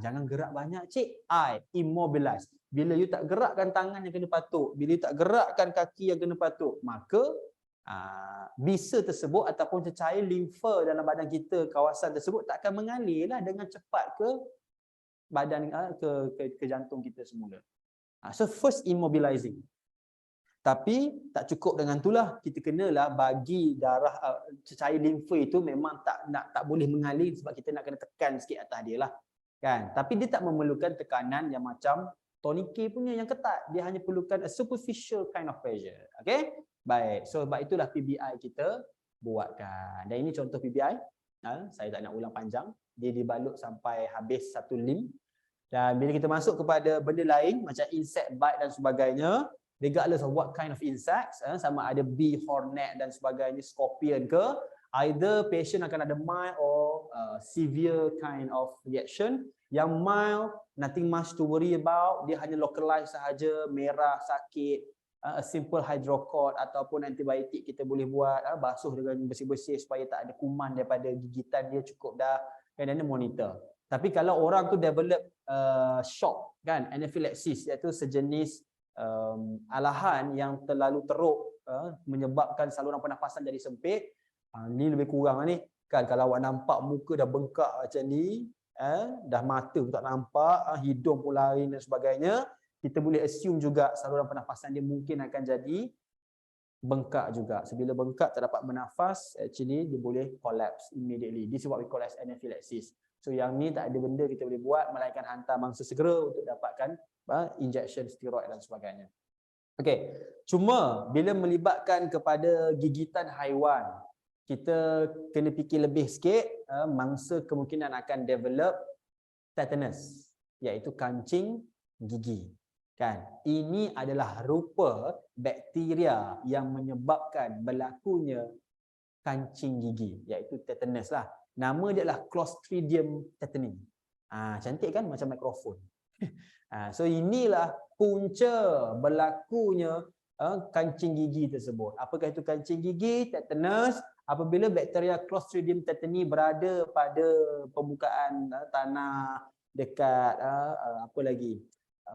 Jangan gerak banyak cik. I immobilize. Bila you tak gerakkan tangan yang kena patuk, bila you tak gerakkan kaki yang kena patuk, maka bisa tersebut ataupun cecair limfa dalam badan kita, kawasan tersebut tak akan mengalirlah dengan cepat ke badan ke jantung kita semula. So first immobilizing. Tapi tak cukup dengan itulah, kita kenalah bagi darah cecair limfa itu memang tak boleh mengalir sebab kita nak kena tekan sikit atas dia lah. Kan? Tapi dia tak memerlukan tekanan yang macam tourniquet punya yang ketat. Dia hanya perlukan a superficial kind of pressure. Okay? Baik. So sebab itulah PBI kita buatkan. Dan ini contoh PBI. Saya tak nak ulang panjang. Dia dibalut sampai habis satu lim. Dan bila kita masuk kepada benda lain macam insect bite dan sebagainya, regardless of what kind of insects, sama ada bee, hornet dan sebagainya, scorpion ke, either patient akan ada mild or severe kind of reaction. Yang mild, nothing much to worry about, dia hanya localized sahaja, merah, sakit, a simple hydrocort ataupun antibiotik kita boleh buat, basuh dengan bersih-bersih supaya tak ada kuman daripada gigitan dia, cukup dah, dan monitor. Tapi kalau orang tu develop shock kan, anaphylaxis, iaitu sejenis alahan yang terlalu teruk menyebabkan saluran pernafasan jadi sempit, ni lebih kurang ni kan. Kalau awak nampak muka dah bengkak macam ni, dah mata pun tak nampak, hidung pun lain dan sebagainya, kita boleh assume juga saluran pernafasan dia mungkin akan jadi bengkak juga. Sebila bengkak tak dapat bernafas, actually dia boleh collapse immediately. This is what we call as anaphylaxis. So yang ni tak ada benda kita boleh buat melainkan hantar mangsa segera untuk dapatkan injection steroid dan sebagainya. Okey, cuma bila melibatkan kepada gigitan haiwan, kita kena fikir lebih sikit, mangsa kemungkinan akan develop tetanus, iaitu kancing gigi. Kan? Ini adalah rupa bakteria yang menyebabkan berlakunya kancing gigi, iaitu tetanus lah. Nama dia adalah Clostridium tetani. Cantik kan, macam mikrofon. So inilah punca berlakunya kancing gigi tersebut. Apakah itu kancing gigi? Tetanus. Apabila bakteria Clostridium tetani berada pada permukaan tanah, dekat apa lagi,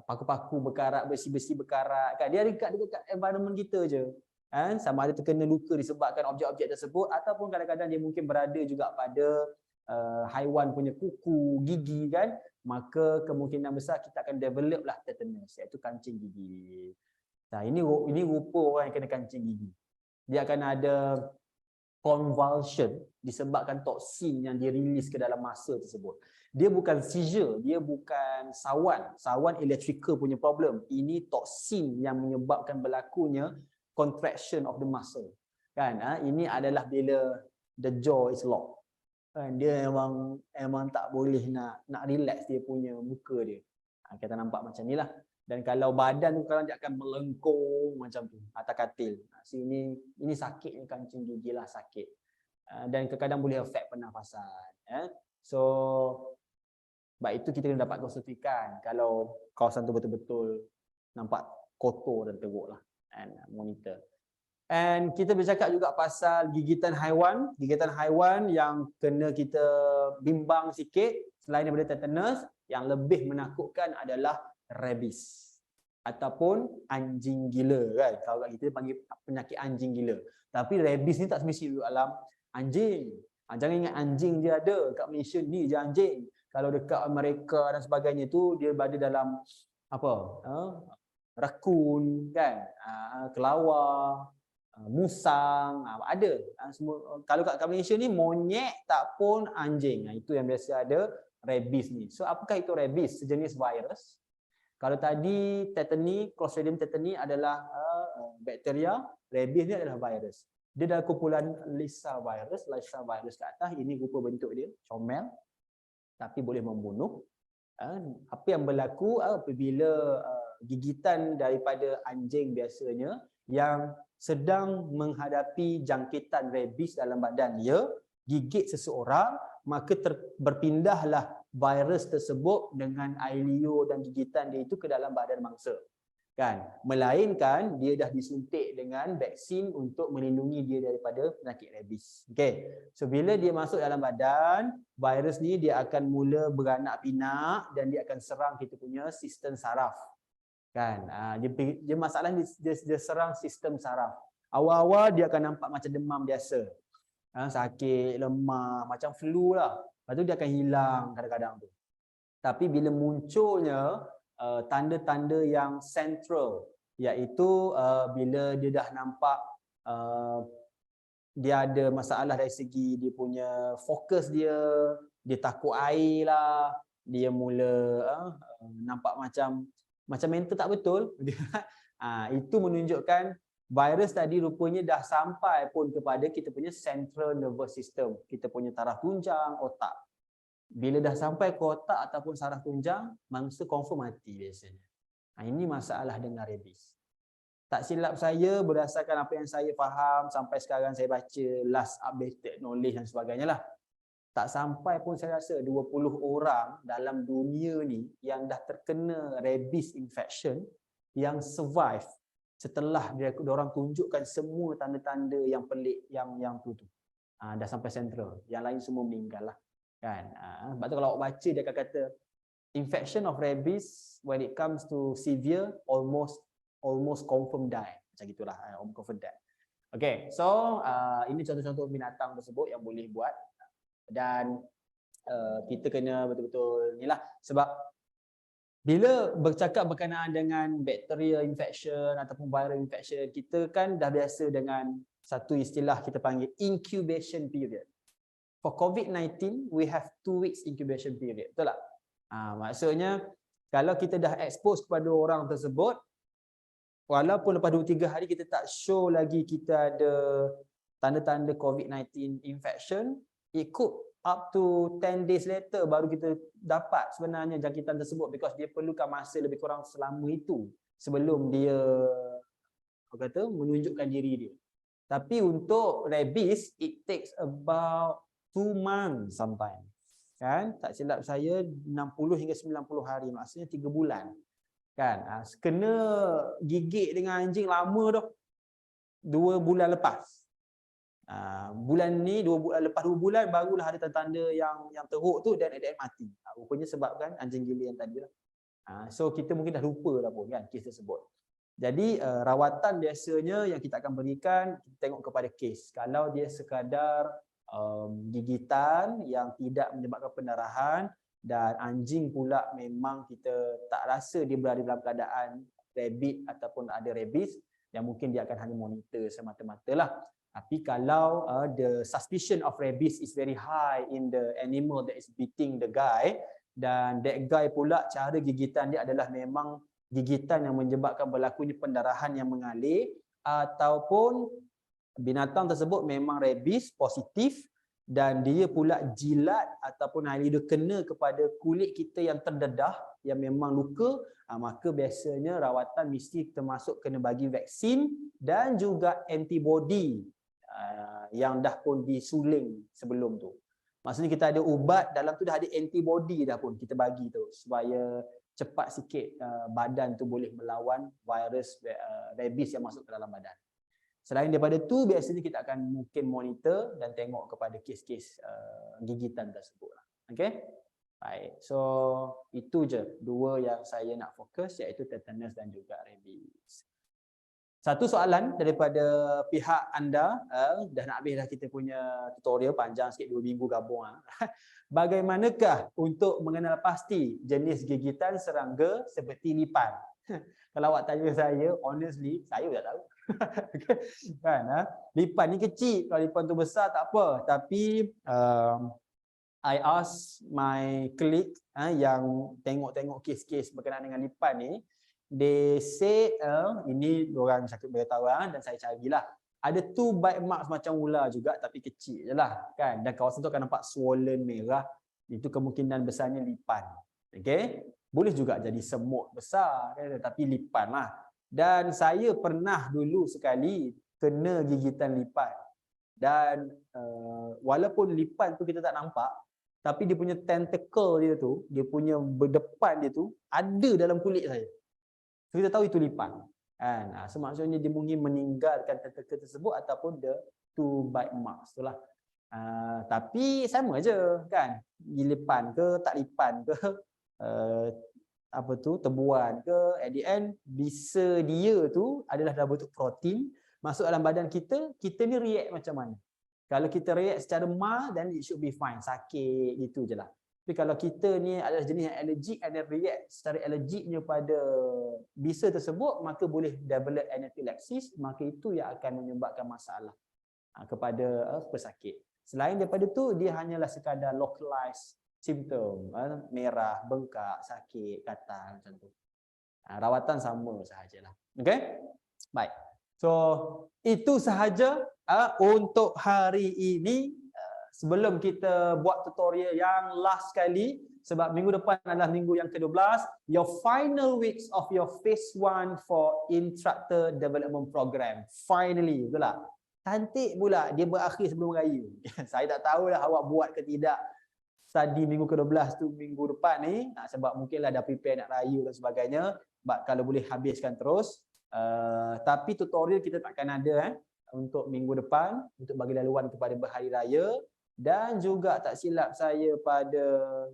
paku-paku berkarat, besi-besi berkarat kan, dia dekat environment kita je kan, sama ada terkena luka disebabkan objek-objek tersebut ataupun kadang-kadang dia mungkin berada juga pada haiwan punya kuku, gigi kan, maka kemungkinan besar kita akan develop lah tetanus, iaitu kancing gigi. Nah, ini rupa orang yang kena kancing gigi. Dia akan ada convulsion disebabkan toksin yang dirilis ke dalam masa tersebut. Dia bukan seizure, dia bukan sawan electrical punya problem. Ini toksin yang menyebabkan berlakunya contraction of the muscle. Kan? Ini adalah bila the jaw is locked. Kan? Dia memang tak boleh nak relax dia punya muka dia. Kita nampak macam ni lah. Dan kalau badan tu kadang dia akan melengkung macam tu atas katil. Ini sakitnya kancing gigi lah, sakit. Dan kadang-kadang boleh affect pernafasan. So sebab itu kita kena dapat konsultikan kalau kawasan tu betul-betul nampak kotor dan teruk lah, and monitor. And kita bercakap juga pasal gigitan haiwan. Gigitan haiwan yang kena kita bimbang sikit selain daripada tetanus, yang lebih menakutkan adalah rabies ataupun anjing gila kan. Kalau kat kita panggil penyakit anjing gila. Tapi rabies ni tak semestinya duduk dalam anjing. Jangan ingat anjing je ada kat Malaysia ni je anjing. Kalau dekat Amerika dan sebagainya tu dia berada dalam apa? Rakun kan, kelawar, musang, ada. Semua. Kalau kat Malaysia ni monyet tak pun anjing. Itu yang biasa ada rabies ni. So apakah itu rabies? Sejenis virus. Kalau tadi tetani, Clostridium tetani adalah bakteria, rabies ni adalah virus. Dia adalah kumpulan Lissa virus ke atas. Ini rupa bentuk dia, comel, tapi boleh membunuh. Apa yang berlaku apabila gigitan daripada anjing biasanya yang sedang menghadapi jangkitan rabies dalam badan dia, gigit seseorang, maka berpindahlah virus tersebut dengan air liur dan gigitan dia itu ke dalam badan mangsa. Kan? Melainkan dia dah disuntik dengan vaksin untuk melindungi dia daripada penyakit rabies. Okey. So bila dia masuk dalam badan, virus ni dia akan mula beranak pinak dan dia akan serang kita punya sistem saraf. Kan? Dia masalah dia serang sistem saraf. Awal-awal dia akan nampak macam demam biasa. Sakit, lemah, macam flu lah. Lepas tu dia akan hilang kadang-kadang tu. Tapi bila munculnya tanda-tanda yang central, iaitu bila dia dah nampak dia ada masalah dari segi dia punya fokus dia takut air lah, dia mula nampak macam mental tak betul. Itu menunjukkan virus tadi rupanya dah sampai pun kepada kita punya central nervous system, kita punya taraf tunjang otak. Bila dah sampai ke otak ataupun saraf tunjang, mangsa confirm mati biasanya. Ini masalah dengan rabies. Tak silap saya, berdasarkan apa yang saya faham sampai sekarang saya baca last updated knowledge dan sebagainya lah, tak sampai pun saya rasa 20 orang dalam dunia ni yang dah terkena rabies infection yang survive setelah orang tunjukkan semua tanda-tanda yang pelik yang tu. Dah sampai central. Yang lain semua meninggal lah. Kan? Sebab tu kalau awak baca dia akan kata infection of rabies when it comes to severe almost confirm die. Macam gitulah, confirm die. Okay, so ini contoh-contoh binatang tersebut yang boleh buat. Dan kita kena betul-betul ni lah, sebab bila bercakap berkenaan dengan bacteria infection ataupun viral infection, kita kan dah biasa dengan satu istilah kita panggil incubation period. For COVID-19, we have 2 weeks incubation period. Betul tak? Maksudnya, kalau kita dah expose kepada orang tersebut, walaupun lepas 2-3 hari kita tak show lagi kita ada tanda-tanda COVID-19 infection, it could up to 10 days later baru kita dapat sebenarnya jangkitan tersebut, because dia perlukan masa lebih kurang selama itu sebelum dia menunjukkan diri dia. Tapi untuk rabies, it takes about 2 months sometimes. Kan? Tak silap saya 60 hingga 90 hari, maksudnya 3 bulan. Kan? Kena gigit dengan anjing lama dah. 2 bulan lepas. Bulan ni lepas 2 bulan barulah ada tanda-tanda yang teruk tu dan ada mati. Rupanya sebabkan anjing gila yang tadi lah. So kita mungkin dah lupa dah pun kan kes tersebut. Jadi rawatan biasanya yang kita akan berikan, kita tengok kepada kes. Kalau dia sekadar gigitan yang tidak menyebabkan pendarahan dan anjing pula memang kita tak rasa dia berada dalam keadaan rabid ataupun ada rabies, yang mungkin dia akan hanya monitor semata-mata lah. Tapi kalau the suspicion of rabies is very high in the animal that is beating the guy, dan that guy pula cara gigitan dia adalah memang gigitan yang menyebabkan berlakunya pendarahan yang mengalir, ataupun binatang tersebut memang rabies positif dan dia pula jilat ataupun air liur kena kepada kulit kita yang terdedah, yang memang luka, maka biasanya rawatan mesti termasuk kena bagi vaksin dan juga antibody yang dah pun disuling sebelum tu. Maksudnya kita ada ubat dalam tu, dah ada antibody dah pun kita bagi tu supaya cepat sikit badan tu boleh melawan virus rabies yang masuk ke dalam badan. Selain daripada tu, biasanya kita akan mungkin monitor dan tengok kepada kes-kes gigitan tersebut. Okay? Baik. So itu je 2 yang saya nak fokus, iaitu tetanus dan juga rabies. Satu soalan daripada pihak anda, dah nak habis dah kita punya tutorial, panjang sikit 2 minggu gabung. Bagaimanakah untuk mengenal pasti jenis gigitan serangga seperti lipan? Kalau awak tanya saya, honestly, saya tak tahu. Kan? Lipan ni kecil, kalau lipan tu besar tak apa. Tapi I ask my colleague yang tengok-tengok kes-kes berkenaan dengan lipan ni, they say ini orang sakit beritahu dan saya carilah. Ada 2 bite marks macam ular juga tapi kecil je lah kan, dan kawasan tu akan nampak swollen merah. Itu kemungkinan besarnya lipan. Okey, boleh juga jadi semut besar kan? Tapi lipan lah. Dan saya pernah dulu sekali kena gigitan lipan. Dan walaupun lipan tu kita tak nampak, tapi dia punya tentacle dia tu, dia punya berdepan dia tu ada dalam kulit saya. So, kita tahu itu lipan. Kan? So, maksudnya dia mungkin meninggalkan tentacle tersebut ataupun the 2 bite marks itulah. Tapi sama aja kan. Lipan ke tak lipan ke apa tu tebuan ke, at the end bisa dia tu adalah dalam bentuk protein masuk dalam badan kita, kita ni react macam mana. Kalau kita react secara mild, then it should be fine, sakit gitu je lah. Tapi kalau kita ni adalah jenis yang allergic and then react secara allergiknya pada bisa tersebut, maka boleh develop anaphylaxis, maka itu yang akan menyebabkan masalah kepada pesakit. Selain daripada tu, dia hanyalah sekadar localized simptom, merah, bengkak, sakit, katal macam tu. Rawatan sama sahajalah. Okay? Baik. So, itu sahaja untuk hari ini. Sebelum kita buat tutorial yang last kali, sebab minggu depan adalah minggu yang ke-12, your final weeks of your phase 1 for instructor development program. Finally, betul tak? Cantik pula dia berakhir sebelum raya. Saya tak tahulah awak buat ke tidak study minggu ke-12 tu minggu depan ni, sebab mungkinlah dah prepare nak raya dan sebagainya. But kalau boleh habiskan terus. Tapi tutorial kita takkan ada untuk minggu depan untuk bagi laluan kepada berhari raya, dan juga tak silap saya pada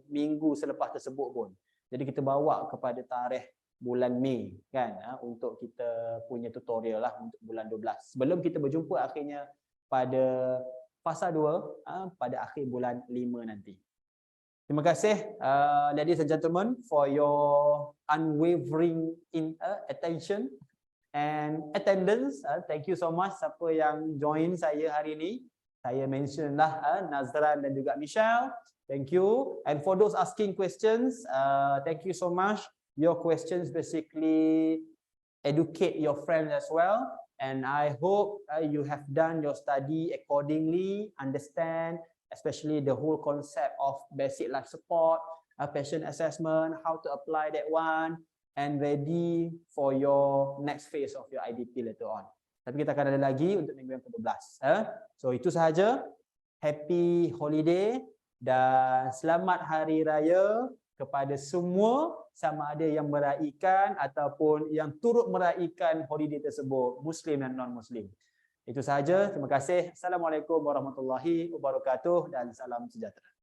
minggu selepas tersebut pun. Jadi kita bawa kepada tarikh bulan Mei kan, untuk kita punya tutorial lah untuk bulan 12. Sebelum kita berjumpa akhirnya pada fasa 2 pada akhir bulan 5 nanti. Terima kasih ladies and gentlemen for your unwavering attention and attendance. Thank you so much siapa yang join saya hari ini. Saya mention lah Nazran dan juga Michelle. Thank you. And for those asking questions, thank you so much. Your questions basically educate your friends as well. And I hope you have done your study accordingly, understand especially the whole concept of basic life support, patient assessment, how to apply that one, and ready for your next phase of your IDP later on. Tapi kita akan ada lagi untuk minggu yang ke-12. So itu sahaja. Happy holiday dan selamat hari raya kepada semua, sama ada yang meraihkan ataupun yang turut meraihkan holiday tersebut, Muslim dan non-Muslim. Itu sahaja. Terima kasih. Assalamualaikum warahmatullahi wabarakatuh dan salam sejahtera.